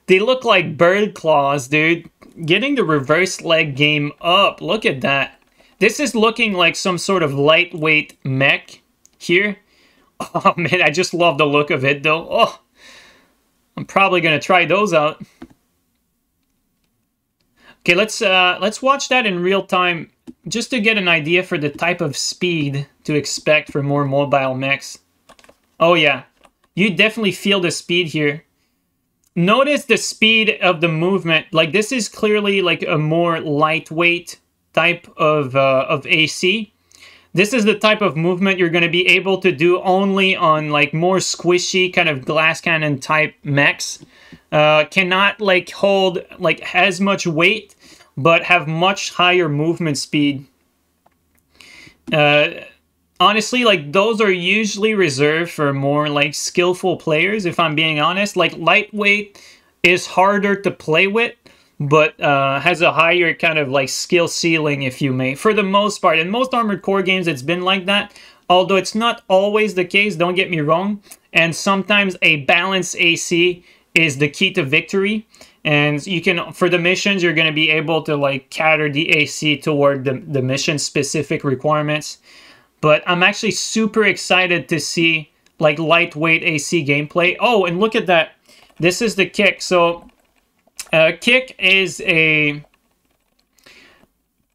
They look like bird claws, dude. Getting the reverse leg game up. Look at that. This is looking like some sort of lightweight mech here. Oh, man, I just love the look of it, though. Oh, I'm probably going to try those out. Okay, let's watch that in real time, just to get an idea for the type of speed to expect for more mobile mechs. Oh, yeah. You definitely feel the speed here. notice the speed of the movement. Like, this is clearly like a more lightweight type of AC. This is the type of movement you're going to be able to do only on like more squishy kind of glass cannon type mechs. Cannot like hold like as much weight, but have much higher movement speed. Honestly, like, those are usually reserved for more like skillful players, if I'm being honest. Like, lightweight is harder to play with, but has a higher kind of like skill ceiling, if you may, for the most part. In most Armored Core games, it's been like that, although it's not always the case, don't get me wrong. And sometimes a balanced AC is the key to victory. And you can, for the missions, you're going to be able to like cater the AC toward the mission specific requirements. But I'm actually super excited to see like lightweight AC gameplay. Oh, and look at that. This is the kick. So kick is a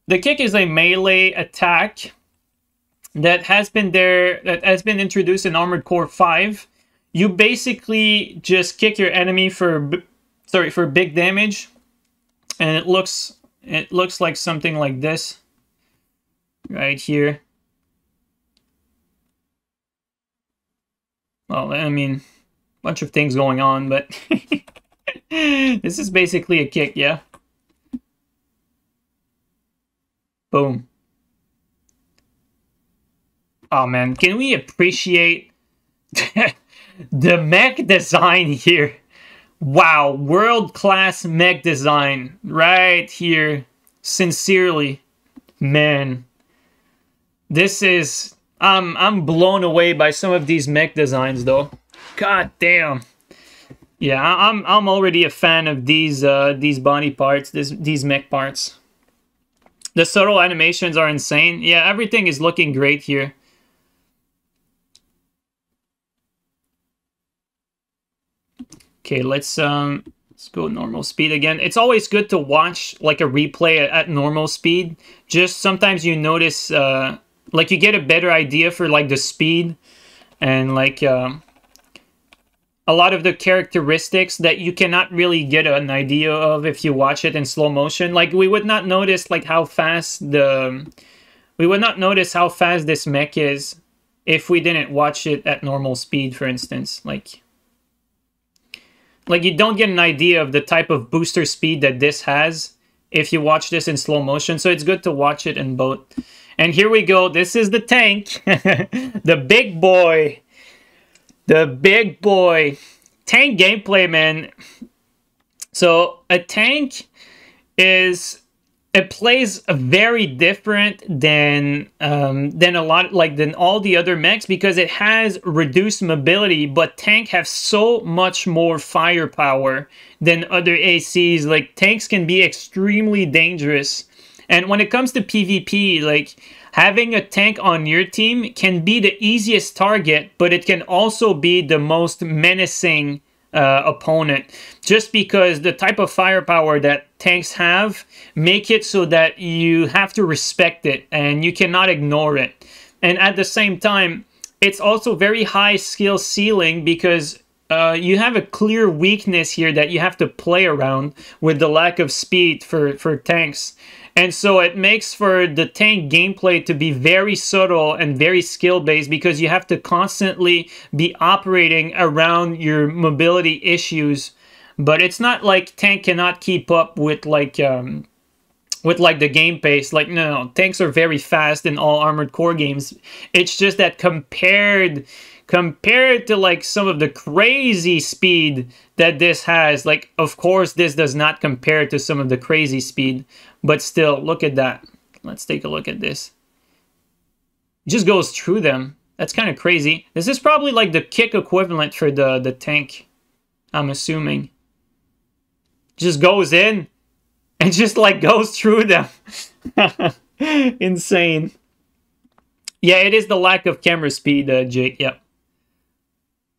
melee attack that has been introduced in Armored Core 5. You basically just kick your enemy for big damage, and it looks like something like this right here. Well, I mean, a bunch of things going on, but this is basically a kick, yeah. Boom. Oh man, can we appreciate the mech design here? Wow, world-class mech design right here. Sincerely, man. This is... I'm blown away by some of these mech designs, though. God damn. Yeah, I'm already a fan of these body parts, these mech parts. The subtle animations are insane. Yeah, everything is looking great here. Okay, let's go normal speed again. It's always good to watch like a replay at normal speed. Just sometimes you notice like you get a better idea for like the speed and like a lot of the characteristics that you cannot really get an idea of if you watch it in slow motion. Like we would not notice like how fast this mech is if we didn't watch it at normal speed, for instance. Like you don't get an idea of the type of booster speed that this has if you watch this in slow motion. So it's good to watch it in both. And here we go. This is the tank. The big boy. The big boy. Tank gameplay, man. So a tank is... It plays very different than all the other mechs because it has reduced mobility, but tank have so much more firepower than other ACs. Like, tanks can be extremely dangerous. And when it comes to PvP, like, having a tank on your team can be the easiest target, but it can also be the most menacing opponent, just because the type of firepower that tanks have make it so that you have to respect it and you cannot ignore it. And at the same time, it's also very high skill ceiling because you have a clear weakness here that you have to play around with the lack of speed for tanks. And so it makes for the tank gameplay to be very subtle and very skill-based because you have to constantly be operating around your mobility issues. But it's not like tank cannot keep up with like the game pace. Like, no, tanks are very fast in all Armored Core games. It's just that compared to like some of the crazy speed that this has, like, of course this does not compare to some of the crazy speed, but still, look at that. Let's take a look at this. It just goes through them. That's kind of crazy. This is probably like the kick equivalent for the tank, I'm assuming. Just goes in and just like goes through them. Insane. Yeah, it is the lack of camera speed, Jake. Yep.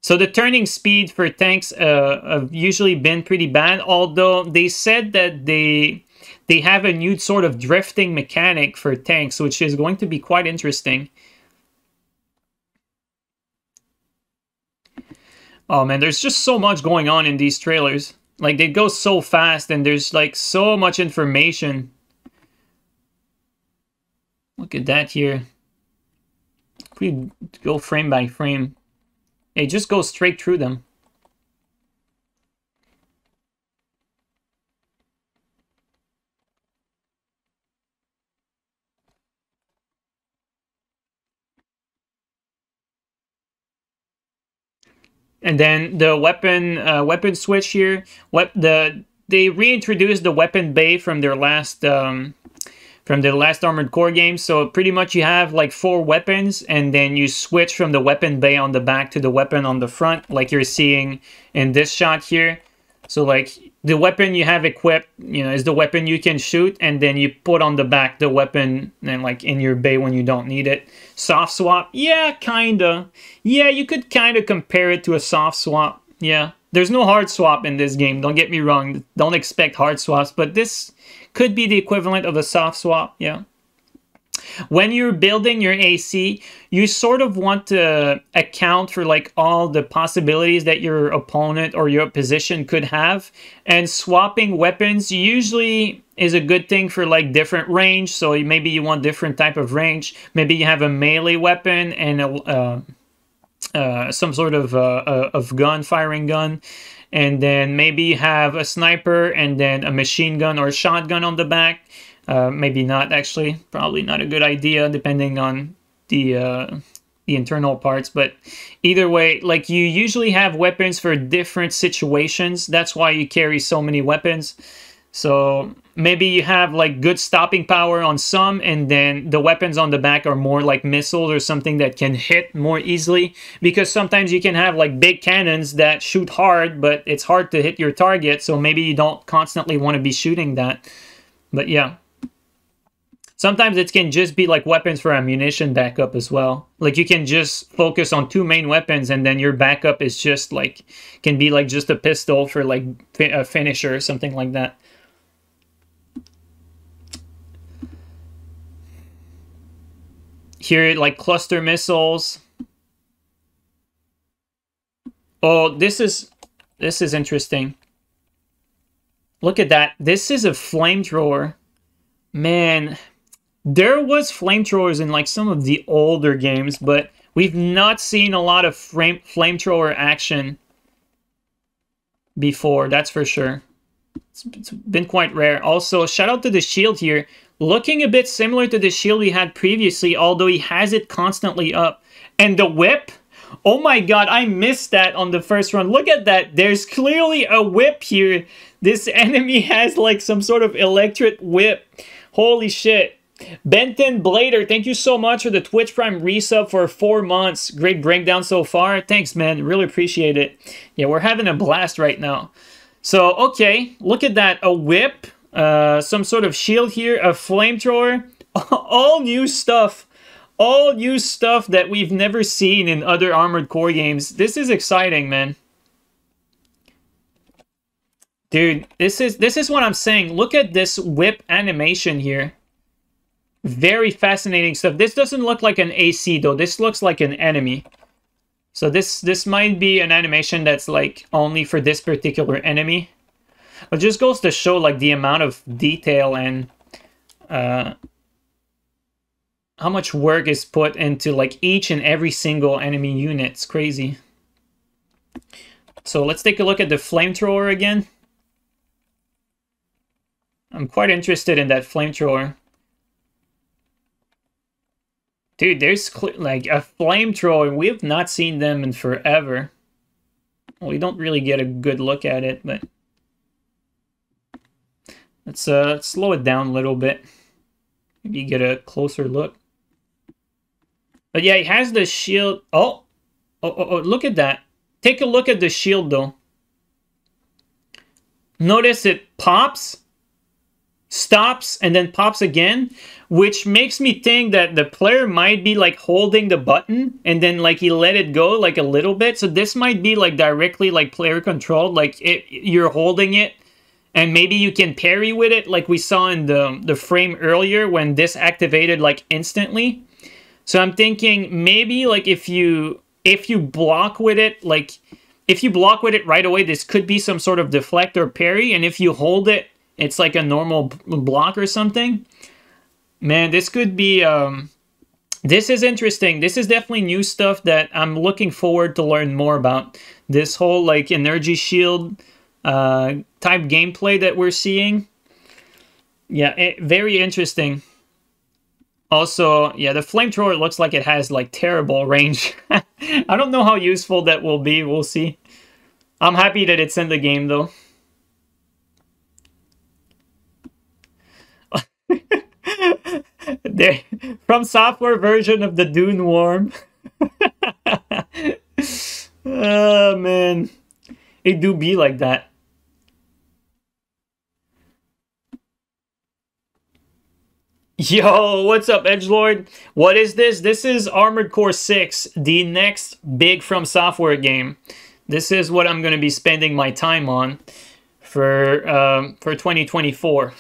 So the turning speed for tanks have usually been pretty bad, although they said that they have a new sort of drifting mechanic for tanks, which is going to be quite interesting. Oh man, there's just so much going on in these trailers. Like, they go so fast, and there's like so much information. Look at that here. If we go frame by frame, it just goes straight through them. And then the weapon switch here. They reintroduced the weapon bay from their last Armored Core game. So pretty much you have like 4 weapons, and then you switch from the weapon bay on the back to the weapon on the front, like you're seeing in this shot here. So like the weapon you have equipped, you know, is the weapon you can shoot, and then you put on the back the weapon and like in your bay when you don't need it. Soft swap, yeah, kinda. Yeah, you could kinda compare it to a soft swap. Yeah, there's no hard swap in this game. Don't get me wrong. Don't expect hard swaps, but this could be the equivalent of a soft swap. Yeah. When you're building your AC, you sort of want to account for like all the possibilities that your opponent or your opposition could have, and swapping weapons usually is a good thing for like different range. So maybe you want different type of range. Maybe you have a melee weapon and some sort of gun, firing gun, and then maybe you have a sniper and then a machine gun or a shotgun on the back. Maybe not, actually. Probably not a good idea, depending on the internal parts. But either way, like, you usually have weapons for different situations. That's why you carry so many weapons. So maybe you have like good stopping power on some, and then the weapons on the back are more like missiles or something that can hit more easily. Because sometimes you can have like big cannons that shoot hard, but it's hard to hit your target. So maybe you don't constantly want to be shooting that. But yeah. Sometimes it can just be like weapons for ammunition backup as well. Like you can just focus on 2 main weapons, and then your backup is just like, can be like just a pistol for like a finisher or something like that. Here, like cluster missiles. Oh, this is interesting. Look at that. This is a flamethrower. Man, there was flamethrowers in like some of the older games, but we've not seen a lot of flamethrower action before, that's for sure. It's been quite rare. Also, shout out to the shield here. Looking a bit similar to the shield we had previously, although he has it constantly up. And the whip, oh my god, I missed that on the first run. Look at that. There's clearly a whip here. This enemy has like some sort of electric whip. Holy shit. Benton Blader, thank you so much for the Twitch Prime resub for 4 months. Great breakdown so far. Thanks, man. Really appreciate it. Yeah, we're having a blast right now. So, okay. Look at that. A whip. Some sort of shield here. A flamethrower. All new stuff. All new stuff that we've never seen in other Armored Core games. This is exciting, man. Dude, this is what I'm saying. Look at this whip animation here. Very fascinating stuff. This doesn't look like an AC though. This looks like an enemy. So this might be an animation that's like only for this particular enemy. It just goes to show like the amount of detail and how much work is put into like each and every single enemy unit. It's crazy. So let's take a look at the flamethrower again. I'm quite interested in that flamethrower. Dude, there's like a flamethrower. We have not seen them in forever. Well, we don't really get a good look at it, but let's slow it down a little bit. Maybe get a closer look. But yeah, he has the shield. Oh, look at that. Take a look at the shield though. Notice it pops, stops, and then pops again, which makes me think that the player might be like holding the button and then like he let it go like a little bit. So this might be like directly like player controlled, like you're holding it and maybe you can parry with it like we saw in the frame earlier when this activated like instantly. So I'm thinking maybe like if you block with it, like if you block with it right away, this could be some sort of deflect or parry, and if you hold it, it's like a normal block or something. Man, this could be... this is interesting. This is definitely new stuff that I'm looking forward to learn more about. This whole, like, energy shield type gameplay that we're seeing. Yeah, very interesting. Also, yeah, the flamethrower looks like it has, like, terrible range. I don't know how useful that will be. We'll see. I'm happy that it's in the game, though. From software version of the Dune Worm. Oh, man. It do be like that. Yo, what's up, Edgelord? What is this? This is Armored Core 6, the next big From Software game. This is what I'm going to be spending my time on for 2024.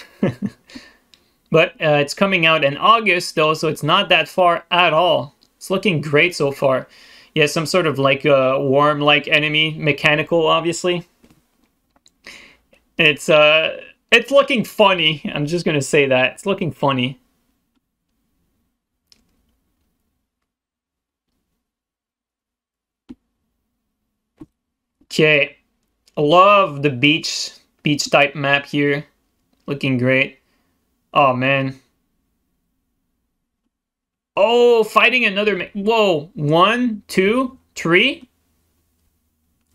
But it's coming out in August, though, so it's not that far at all. It's looking great so far. Yeah, some sort of like a worm-like enemy, mechanical, obviously. It's looking funny. I'm just gonna say that. It's looking funny. Okay. I love the beach type map here. Looking great. Oh, man. Oh, fighting another... Whoa. 1, 2, 3,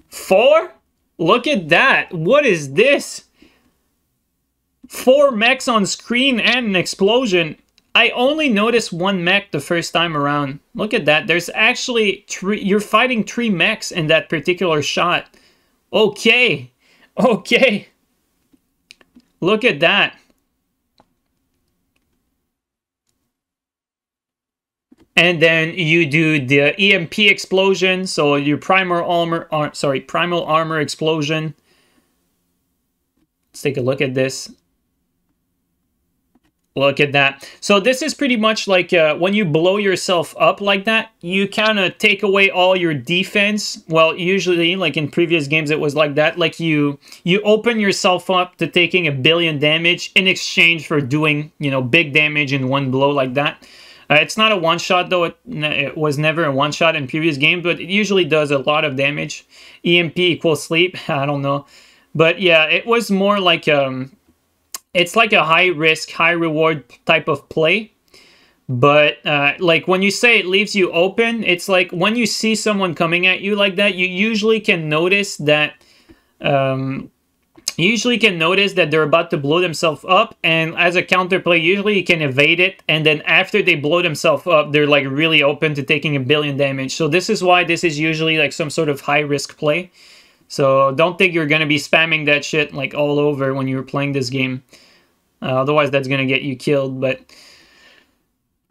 4? Look at that. What is this? 4 mechs on screen and an explosion. I only noticed 1 mech the first time around. Look at that. There's actually 3... You're fighting 3 mechs in that particular shot. Okay. Okay. Look at that. And then you do the EMP explosion, so your primal armor explosion. Let's take a look at this. Look at that. So this is pretty much like when you blow yourself up like that, you kind of take away all your defense. Well, usually, like in previous games, it was like that. Like you open yourself up to taking 1 billion damage in exchange for doing, you know, big damage in one blow like that. It's not a one-shot, though. It was never a one-shot in previous games, but it usually does a lot of damage. EMP equals sleep. I don't know. But yeah, it was more like... it's like a high-risk, high-reward type of play. But like when you say it leaves you open, it's like when you see someone coming at you like that, you usually can notice that... they're about to blow themselves up, and as a counterplay, usually you can evade it, and then after they blow themselves up, they're like really open to taking 1 billion damage. So this is why this is usually like some sort of high-risk play. So don't think you're going to be spamming that shit like all over when you're playing this game. Otherwise, that's going to get you killed. But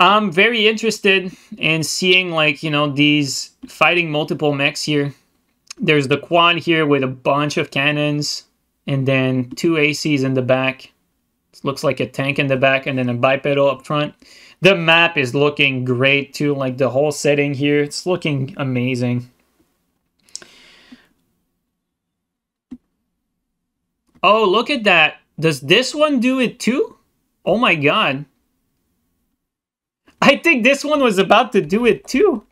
I'm very interested in seeing, like, you know, these fighting multiple mechs here. There's the quad here with a bunch of cannons. And then 2 ACs in the back. It looks like a tank in the back, and then a bipedal up front. The map is looking great too, like the whole setting here. It's looking amazing. Oh, look at that. Does this one do it too? Oh my god. I think this one was about to do it too.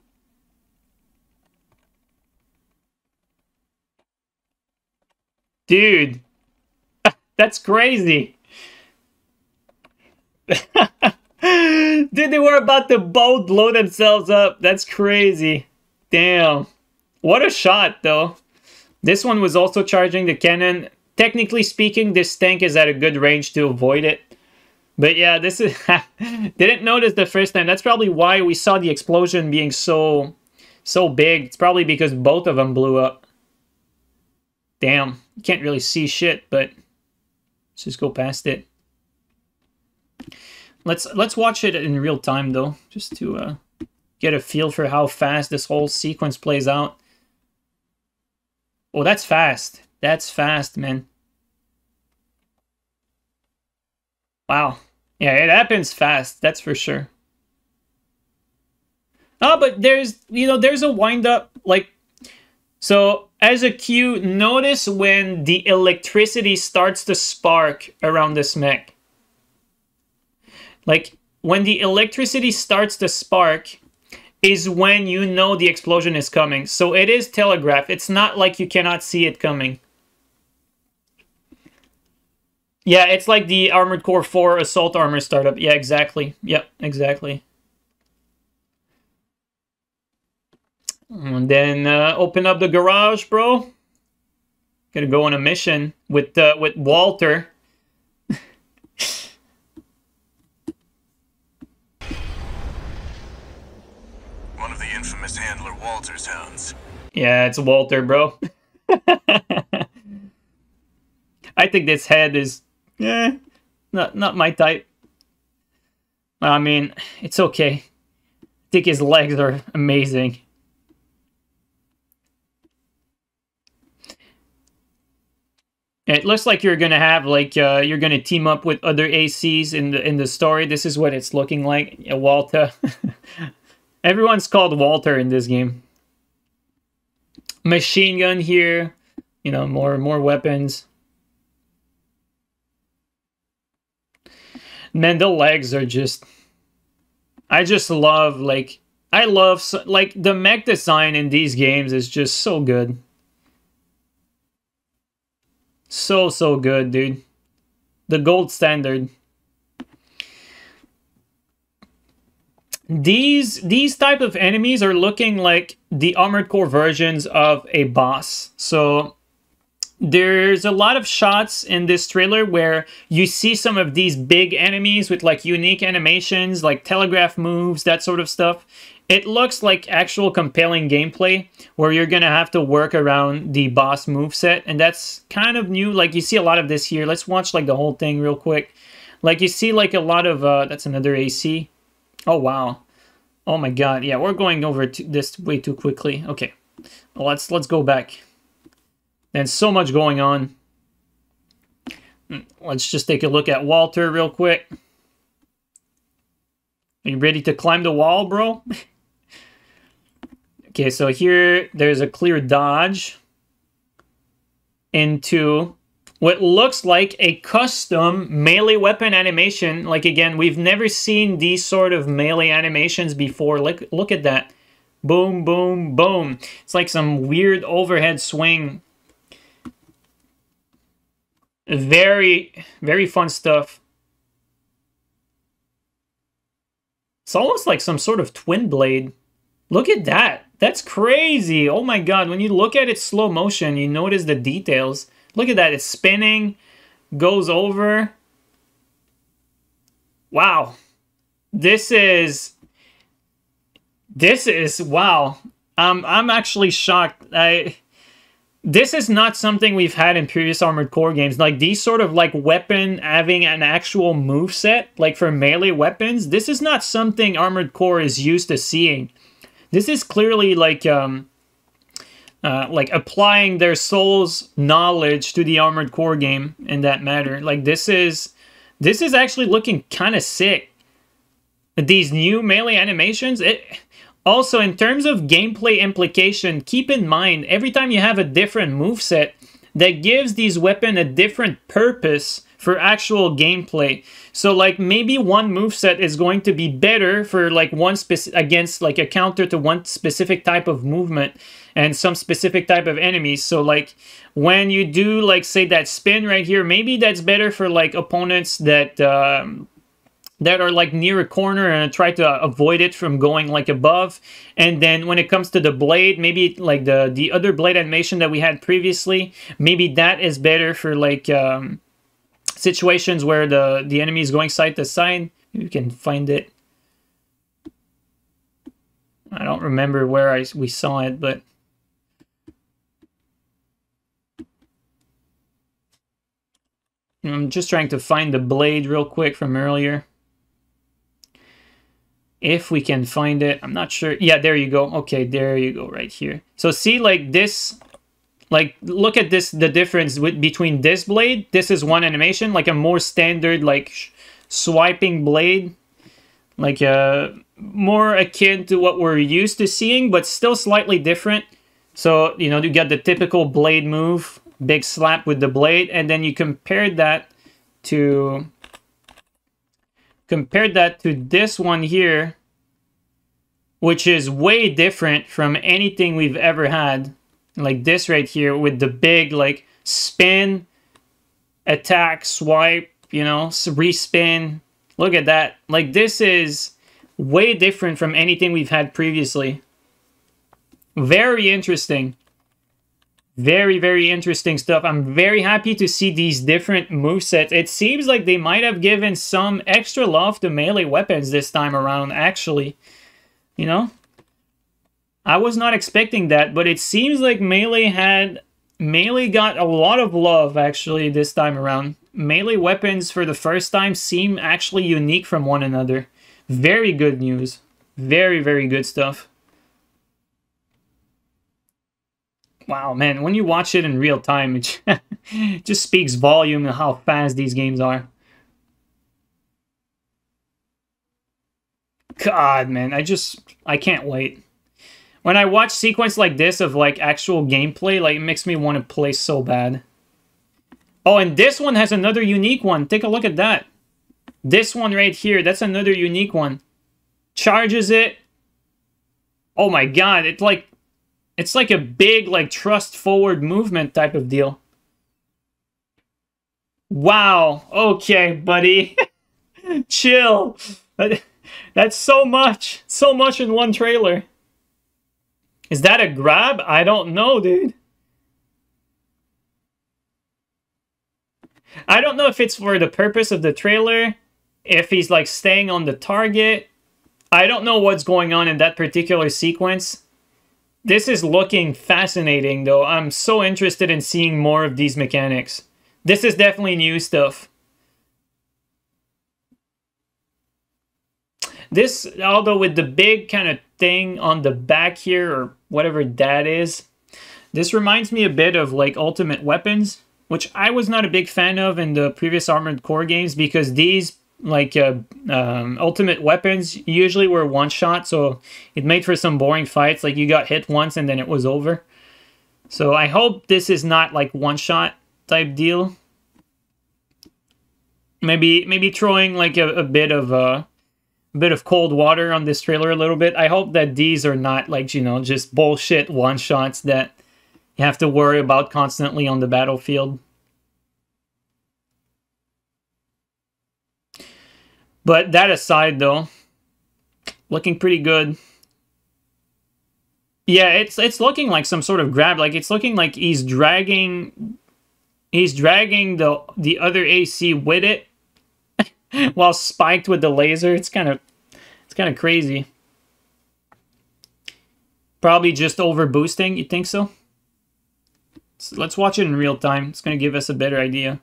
Dude. That's crazy. Dude, they were about to both blow themselves up. That's crazy. Damn. What a shot, though. This one was also charging the cannon. Technically speaking, this tank is at a good range to avoid it. But yeah, this is... Didn't notice the first time. That's probably why we saw the explosion being so big. It's probably because both of them blew up. Damn. You can't really see shit, but... Let's just go past it. Let's watch it in real time, though, just to get a feel for how fast this whole sequence plays out. Oh, that's fast. That's fast, man. Wow. Yeah, it happens fast, that's for sure. Oh, but there's, you know, there's a wind-up, like... So as a cue, notice when the electricity starts to spark around this mech. Like, when the electricity starts to spark is when you know the explosion is coming. So it is telegraphed. It's not like you cannot see it coming. Yeah, it's like the Armored Core 4 Assault Armor startup. Yeah, exactly. Yep, exactly. And then open up the garage, bro. Gonna go on a mission with Walter. One of the infamous handler Walter's hounds. Yeah, it's Walter, bro. I think this head is, not my type. I mean, it's okay. I think his legs are amazing. It looks like you're gonna have like you're gonna team up with other ACs in the story. This is what it's looking like. Yeah, Walter. Everyone's called Walter in this game. Machine gun here. You know, more weapons. Man, the legs are just... I just love, like... I love, like, the mech design in these games is just so good. So good, dude. The gold standard. These type of enemies are looking like the Armored Core versions of a boss. So there's a lot of shots in this trailer where you see some of these big enemies with like unique animations, like telegraph moves, that sort of stuff. It looks like actual compelling gameplay where you're gonna have to work around the boss moveset, and that's kind of new. Like, you see a lot of this here. Let's watch like the whole thing real quick. Like, you see like a lot of that's another AC. Oh wow. Oh my god. Yeah, we're going over this way too quickly. Okay. Well, let's go back. There's so much going on. Let's just take a look at Walter real quick. Are you ready to climb the wall, bro? Okay, so here there's a clear dodge into what looks like a custom melee weapon animation. Like, again, we've never seen these sort of melee animations before. Look at that. Boom, boom, boom. It's like some weird overhead swing. Very, very fun stuff. It's almost like some sort of twin blade. Look at that. That's crazy. Oh my god. When you look at it slow motion, you notice the details. Look at that. It's spinning, goes over. Wow. This is wow. I'm actually shocked. This is not something we've had in previous Armored Core games. Like, these sort of, like, weapon having an actual moveset, like, for melee weapons. This is not something Armored Core is used to seeing. This is clearly, like applying their soul's knowledge to the Armored Core game in that matter. Like, this is actually looking kind of sick. These new melee animations, also, in terms of gameplay implication, keep in mind, every time you have a different moveset, that gives these weapons a different purpose for actual gameplay. So, like, maybe one moveset is going to be better for, like, against, like, a counter to one specific type of movement and some specific type of enemies. So, like, when you do, like, say, that spin right here, maybe that's better for, like, opponents that... that are like near a corner and try to avoid it from going like above. And then when it comes to the blade, maybe like the other blade animation that we had previously, maybe that is better for like situations where the enemy is going side to side. You can find it. I don't remember where we saw it, but I'm just trying to find the blade real quick from earlier. If we can find it, I'm not sure. Yeah, there you go. Okay, there you go, right here. So see, like this, like look at this, the difference between this blade. This is one animation, like a more standard, like swiping blade, like more akin to what we're used to seeing, but still slightly different. So, you know, you got the typical blade move, big slap with the blade, and then you compared that to this one here, which is way different from anything we've ever had. Like this right here with the big, like, spin, attack, swipe, you know, respin. Look at that. Like, this is way different from anything we've had previously. Very interesting. Very, very interesting stuff. I'm very happy to see these different movesets. It seems like they might have given some extra love to melee weapons this time around, actually. You know? I was not expecting that, but it seems like Melee got a lot of love, actually, this time around. Melee weapons, for the first time, seem actually unique from one another. Very good news. Very, very good stuff. Wow, man, when you watch it in real time, it just speaks volume of how fast these games are. God, man, I can't wait. When I watch sequence like this of, like, actual gameplay, like, it makes me want to play so bad. Oh, and this one has another unique one. Take a look at that. This one right here, that's another unique one. Charges it. Oh my god, it's like a big, like, thrust forward movement type of deal. Wow. Okay, buddy. Chill. That's so much. So much in one trailer. Is that a grab? I don't know, dude. I don't know if it's for the purpose of the trailer, if he's, like, staying on the target. I don't know what's going on in that particular sequence. This is looking fascinating, though. I'm so interested in seeing more of these mechanics. This is definitely new stuff. This, although with the big kind of thing on the back here, or whatever that is, this reminds me a bit of, like, Ultimate Weapons, which I was not a big fan of in the previous Armored Core games, because these, like, Ultimate Weapons usually were one-shot, so it made for some boring fights. Like, you got hit once and then it was over. So I hope this is not, like, one-shot type deal. Maybe throwing, like, a bit of cold water on this trailer a little bit. I hope that these are not, like, you know, just bullshit one-shots that you have to worry about constantly on the battlefield. But that aside, though, looking pretty good. Yeah, it's looking like some sort of grab. Like, it's looking like he's dragging the other AC with it while spiked with the laser. It's kind of crazy. Probably just over boosting. You think so? So let's watch it in real time. It's going to give us a better idea.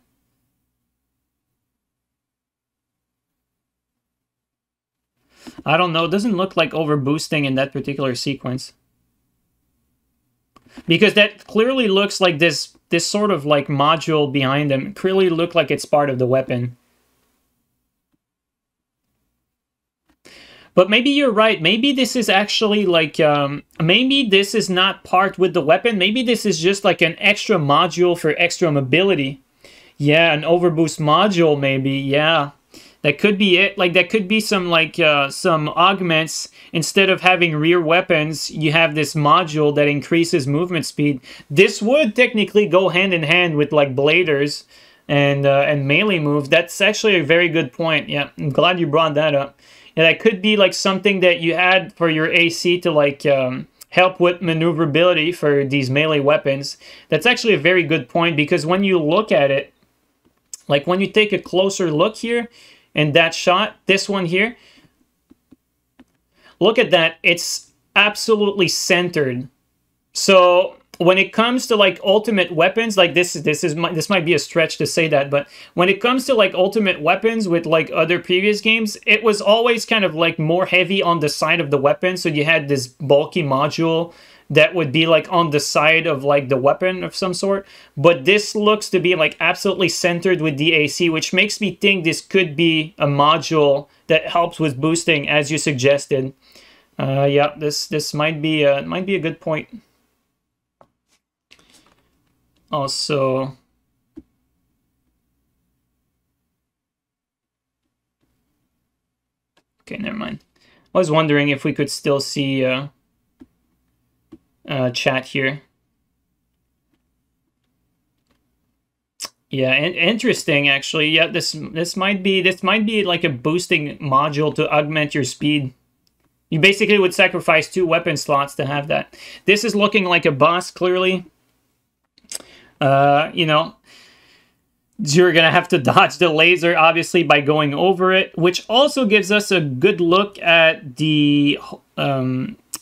I don't know. It doesn't look like over boosting in that particular sequence. Because that clearly looks like this sort of, like, module behind him. It clearly look like it's part of the weapon. But maybe you're right. Maybe this is actually, like, maybe this is not part with the weapon. Maybe this is just, like, an extra module for extra mobility. Yeah, an overboost module, maybe. Yeah. That could be it. Like, that could be some, like, some augments. Instead of having rear weapons, you have this module that increases movement speed. This would technically go hand in hand with, like, bladers and melee moves. That's actually a very good point. Yeah, I'm glad you brought that up. Yeah, that could be, like, something that you add for your AC to, like, help with maneuverability for these melee weapons. That's actually a very good point, because when you look at it, like, when you take a closer look here, and that shot, this one here, look at that. It's absolutely centered. So when it comes to, like, ultimate weapons, like, this might be a stretch to say that, but when it comes to, like, ultimate weapons with, like, other previous games, it was always kind of, like, more heavy on the side of the weapon. So you had this bulky module that would be, like, on the side of, like, the weapon of some sort. But this looks to be, like, absolutely centered with the AC, which makes me think this could be a module that helps with boosting, as you suggested. Yeah, this might be a good point. also... Okay, never mind. I was wondering if we could still see chat here. Yeah, interesting actually. Yeah, this might be like a boosting module to augment your speed. You basically would sacrifice 2 weapon slots to have that. This is looking like a boss clearly. You know, you're gonna have to dodge the laser obviously by going over it, which also gives us a good look at the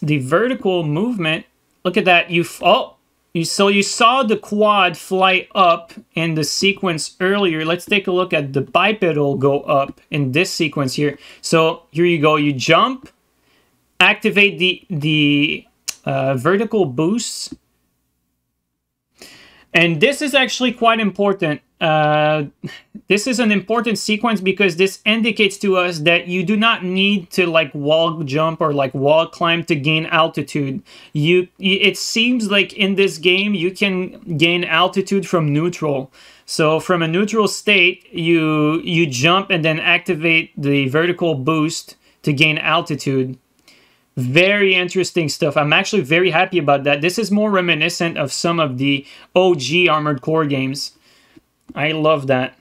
vertical movement. Look at that. So you saw the quad fly up in the sequence earlier. Let's take a look at the bipedal go up in this sequence here. So here you go. You jump, activate the vertical boosts. And this is actually quite important. This is an important sequence because this indicates to us that you do not need to like wall jump or like wall climb to gain altitude. It seems like in this game you can gain altitude from neutral. So from a neutral state, you jump and then activate the vertical boost to gain altitude. Very interesting stuff. I'm actually very happy about that. This is more reminiscent of some of the OG Armored Core games. I love that.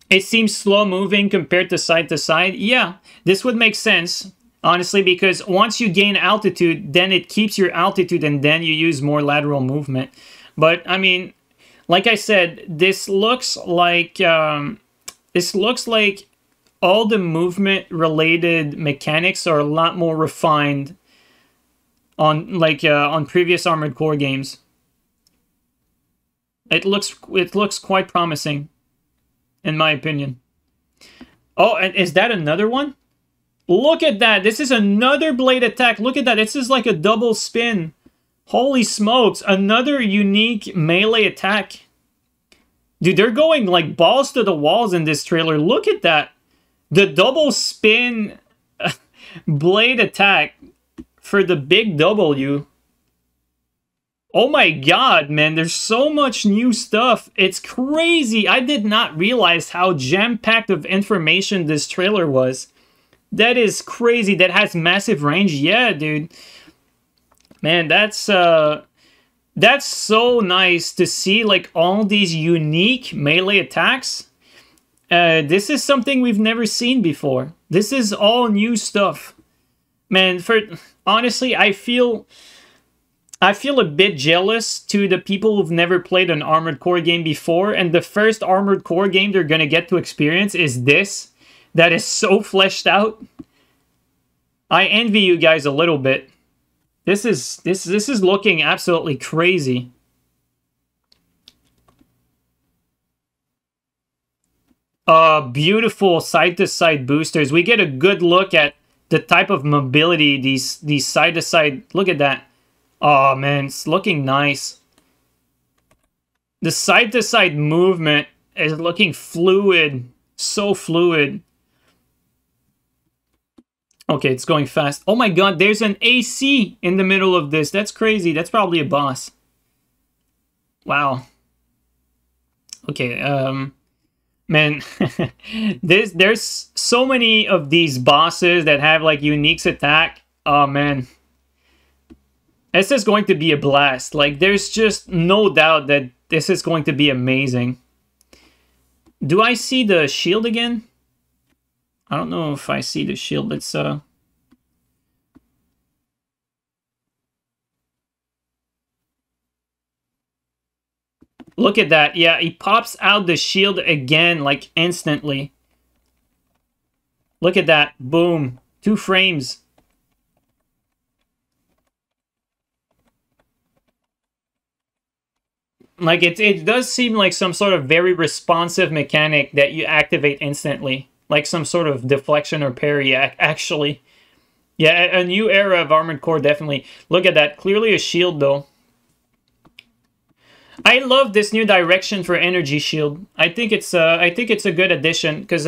It seems slow moving compared to side. Yeah, this would make sense, honestly, because once you gain altitude, then it keeps your altitude and then you use more lateral movement. But, I mean, like I said, this looks like all the movement related mechanics are a lot more refined on on previous Armored Core games. It looks quite promising, in my opinion. Oh, and is that another one? Look at that. This is another blade attack. Look at that. This is like a double spin. Holy smokes. Another unique melee attack. Dude, they're going like balls to the walls in this trailer. Look at that. The double spin blade attack for the big W. Oh my god, man, there's so much new stuff. It's crazy. I did not realize how jam-packed of information this trailer was. That is crazy. That has massive range. Yeah, dude. Man, that's so nice to see, like, all these unique melee attacks. This is something we've never seen before. This is all new stuff. Man, honestly, I feel a bit jealous to the people who've never played an Armored Core game before, and the first Armored Core game they're gonna get to experience is this. That is so fleshed out. I envy you guys a little bit. This is looking absolutely crazy. Beautiful side-to-side boosters. We get a good look at the type of mobility these side-to-side. Look at that. Oh man, it's looking nice. The side-to-side movement is looking fluid. So fluid. Okay, it's going fast. Oh my god, there's an AC in the middle of this. That's crazy. That's probably a boss. Wow. Okay, man, there's so many of these bosses that have like unique attack. Oh man. This is going to be a blast. Like, there's just no doubt that this is going to be amazing. Do I see the shield again? I don't know if I see the shield. Let's look at that. Yeah, he pops out the shield again, like, instantly. Look at that. Boom. 2 frames. Like, it does seem like some sort of very responsive mechanic that you activate instantly. Like some sort of deflection or parry, actually. Yeah, a new era of Armored Core, definitely. Look at that. Clearly a shield, though. I love this new direction for energy shield. I think it's a good addition, because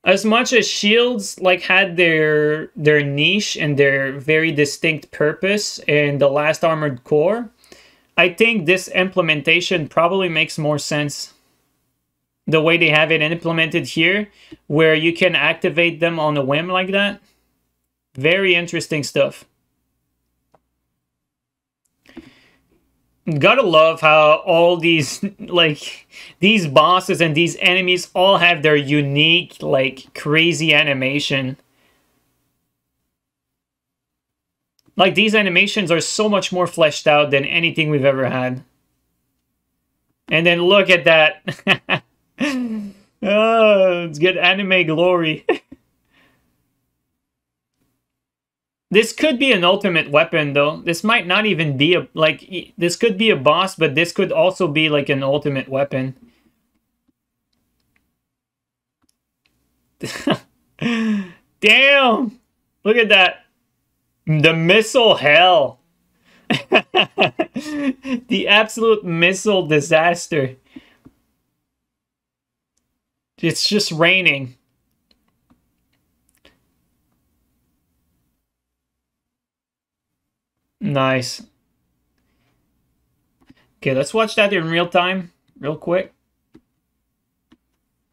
as much as shields like had their niche and their very distinct purpose in the last Armored Core, I think this implementation probably makes more sense. The way they have it implemented here, where you can activate them on a whim like that. Very interesting stuff. Gotta love how all these, like, these bosses and these enemies all have their unique, like, crazy animation. Like, these animations are so much more fleshed out than anything we've ever had. And then look at that. Oh, it's good anime glory. This could be an ultimate weapon, though. This might not even be a, like, this could be a boss, but this could also be, like, an ultimate weapon. Damn! Look at that. The missile hell. The absolute missile disaster. It's just raining. Nice. Okay, let's watch that in real time, real quick.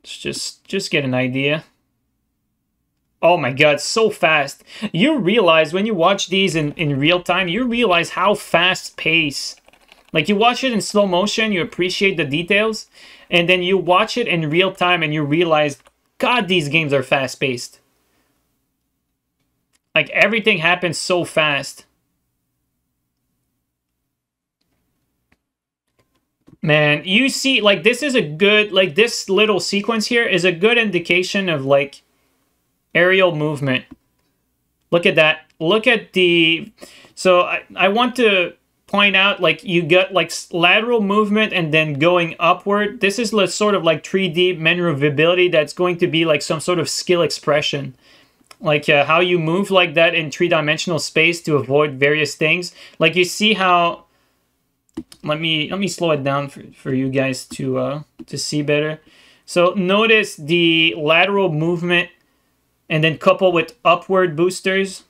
Let's just get an idea. Oh my god, so fast. You realize when you watch these in real time, you realize how fast paced. Like, you watch it in slow motion, you appreciate the details, and then you watch it in real time and you realize, God, these games are fast paced. Like, everything happens so fast. Man, you see, like, this is a good, like, this little sequence here is a good indication of, like, aerial movement. Look at that. Look at the... So, I want to point out, like, you got, like, lateral movement and then going upward. This is sort of, like, 3D maneuverability that's going to be, like, some sort of skill expression. Like, how you move like that in three-dimensional space to avoid various things. Like, you see how... Let me slow it down for you guys to see better. So notice the lateral movement and then couple with upward boosters.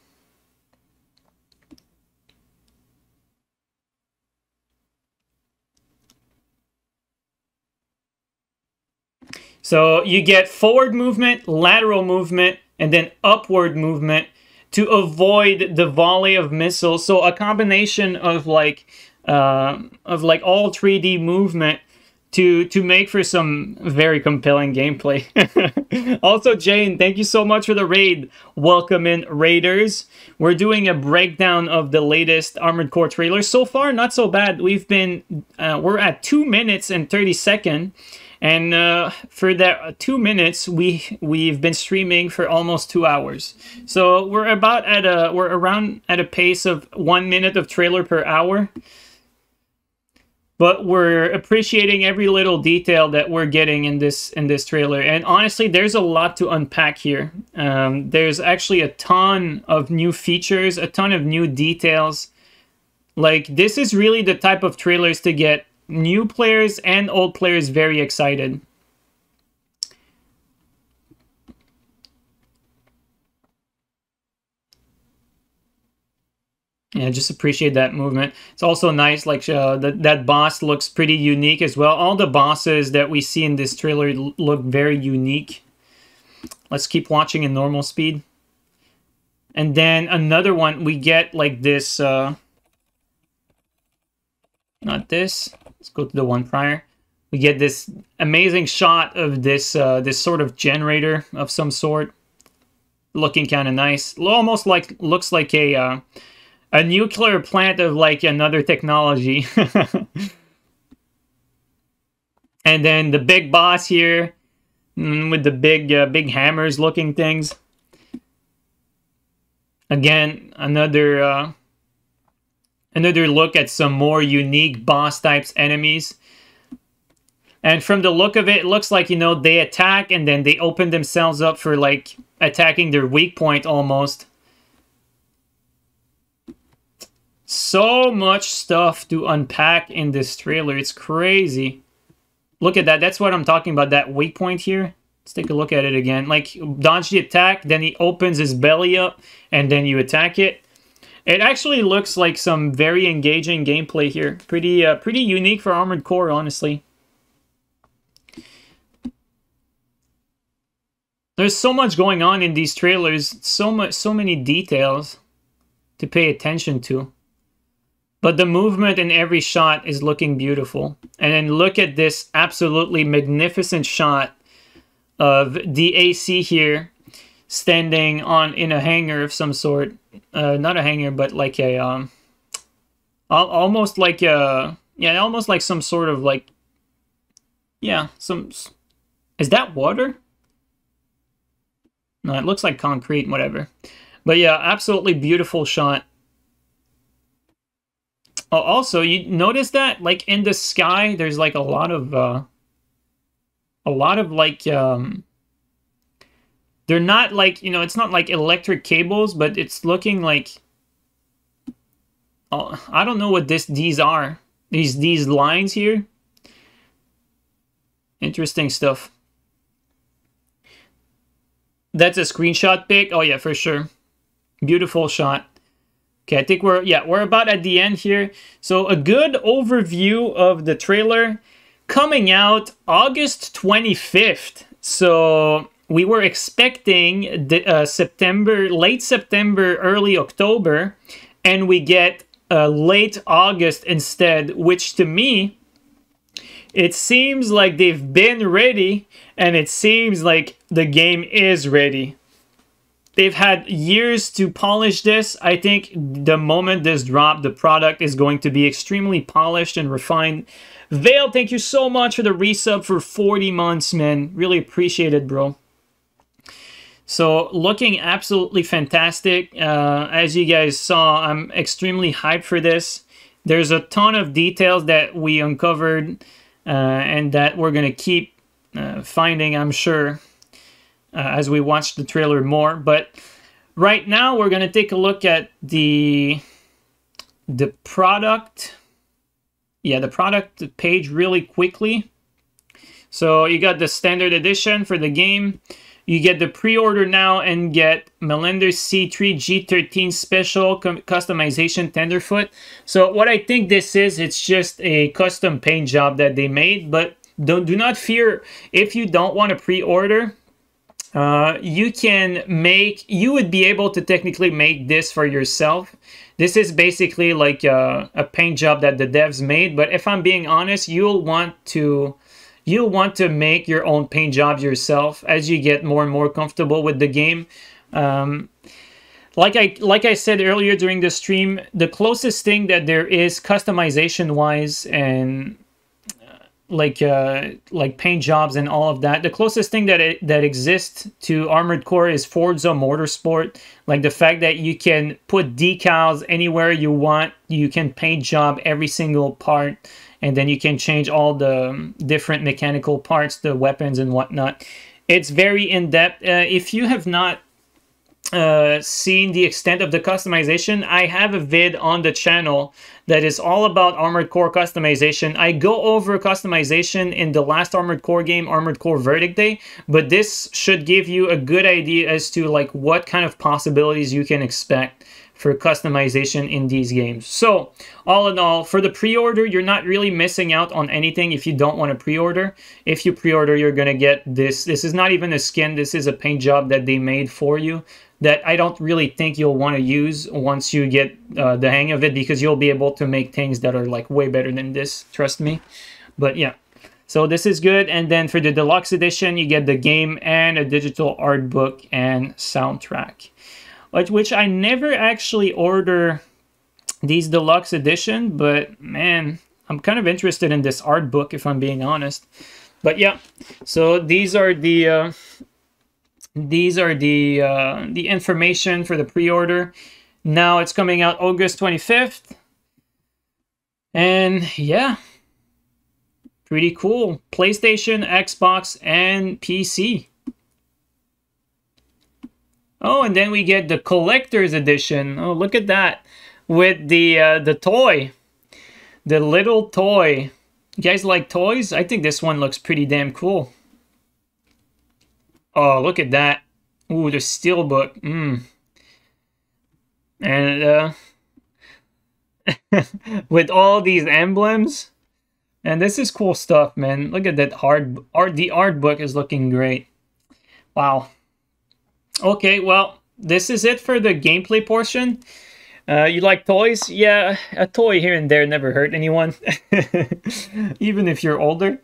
So you get forward movement, lateral movement, and then upward movement to avoid the volley of missiles. So a combination of like all 3D movement to make for some very compelling gameplay. Also, Jane, thank you so much for the raid. Welcome in, Raiders. We're doing a breakdown of the latest Armored Core trailer. So far, not so bad. We've been we're at 2 minutes and 30 seconds. And for that 2 minutes, we've been streaming for almost 2 hours. So we're around at a pace of 1 minute of trailer per hour. But we're appreciating every little detail that we're getting in this trailer. And honestly, there's a lot to unpack here. There's actually a ton of new features, a ton of new details. Like, this is really the type of trailers to get new players and old players very excited. Yeah, just appreciate that movement. It's also nice, like, that boss looks pretty unique as well. All the bosses that we see in this trailer look very unique. Let's keep watching in normal speed. And then another one, we get like this, not this. Let's go to the one prior. We get this amazing shot of this this sort of generator of some sort. Looking kind of nice. Almost like, looks like a nuclear plant of like another technology. And then the big boss here with the big hammers looking things. Again, another look at some more unique boss types enemies. And from the look of it, it looks like, you know, they attack and then they open themselves up for like attacking their weak point almost. So much stuff to unpack in this trailer. It's crazy. Look at that. That's what I'm talking about, that weak point here. Let's take a look at it again. Like, dodge the attack, then he opens his belly up, and then you attack it. It actually looks like some very engaging gameplay here. Pretty unique for Armored Core, honestly. There's so much going on in these trailers, so many details to pay attention to. But the movement in every shot is looking beautiful. And then look at this absolutely magnificent shot of the AC here standing in a hangar of some sort. Not a hangar, but like a almost like a almost like some sort of like is that water? No, it looks like concrete, whatever. But yeah, absolutely beautiful shot. Oh, also, you notice that like in the sky, there's like a lot of like they're not like, you know, it's not like electric cables, but it's looking like I don't know what these are. These lines here. Interesting stuff. That's a screenshot pic. Oh yeah, for sure. Beautiful shot. Okay, I think we're about at the end here. So a good overview of the trailer coming out August 25th. So we were expecting the, late September, early October, and we get late August instead, which to me, it seems like they've been ready, and it seems like the game is ready. They've had years to polish this. I think the moment this dropped, the product is going to be extremely polished and refined. Vale, thank you so much for the resub for 40 months, man. Really appreciate it, bro. So, looking absolutely fantastic. As you guys saw, I'm extremely hyped for this. There's a ton of details that we uncovered and that we're going to keep finding, I'm sure, as we watch the trailer more. But right now, we're going to take a look at the product. Yeah, the product page really quickly. So you got the standard edition for the game. You get the pre-order now and get Melinder C3 G13 special customization tenderfoot. So what I think this is, it's just a custom paint job that they made. But do not fear if you don't want to pre-order. You would be able to technically make this for yourself. This is basically like a paint job that the devs made. But if I'm being honest, you'll want to make your own paint jobs yourself as you get more and more comfortable with the game. Like I said earlier during the stream, the closest thing that there is customization wise and like paint jobs and all of that, the closest thing that exists to Armored Core is Forza Motorsport. Like the fact that you can put decals anywhere you want, you can paint job every single part, and then you can change all the different mechanical parts, the weapons and whatnot. It's very in-depth. If you have not seen the extent of the customization, I have a vid on the channel that is all about Armored Core customization. I go over customization in the last Armored Core game, Armored Core Verdict Day, but this should give you a good idea as to like what kind of possibilities you can expect for customization in these games. So all in all, for the pre-order, you're not really missing out on anything if you don't want to pre-order. If you pre-order, you're gonna get this. This is not even a skin, this is a paint job that they made for you that I don't really think you'll want to use once you get the hang of it, because you'll be able to make things that are like way better than this, trust me. But yeah, so this is good. And then for the deluxe edition, you get the game and a digital art book and soundtrack, which I never actually order these deluxe edition, but man, I'm kind of interested in this art book if I'm being honest. But yeah, so these are the information for the pre-order. Now it's coming out August 25th. And yeah, pretty cool. PlayStation, Xbox, and PC. Oh, and then we get the collector's edition. Oh, look at that. With the toy. The little toy. You guys like toys? I think this one looks pretty damn cool. Oh, look at that. Ooh, the steelbook. And with all these emblems. And this is cool stuff, man. Look at that the art book is looking great. Wow. Okay, well, this is it for the gameplay portion. You like toys? Yeah, a toy here and there never hurt anyone. Even if you're older.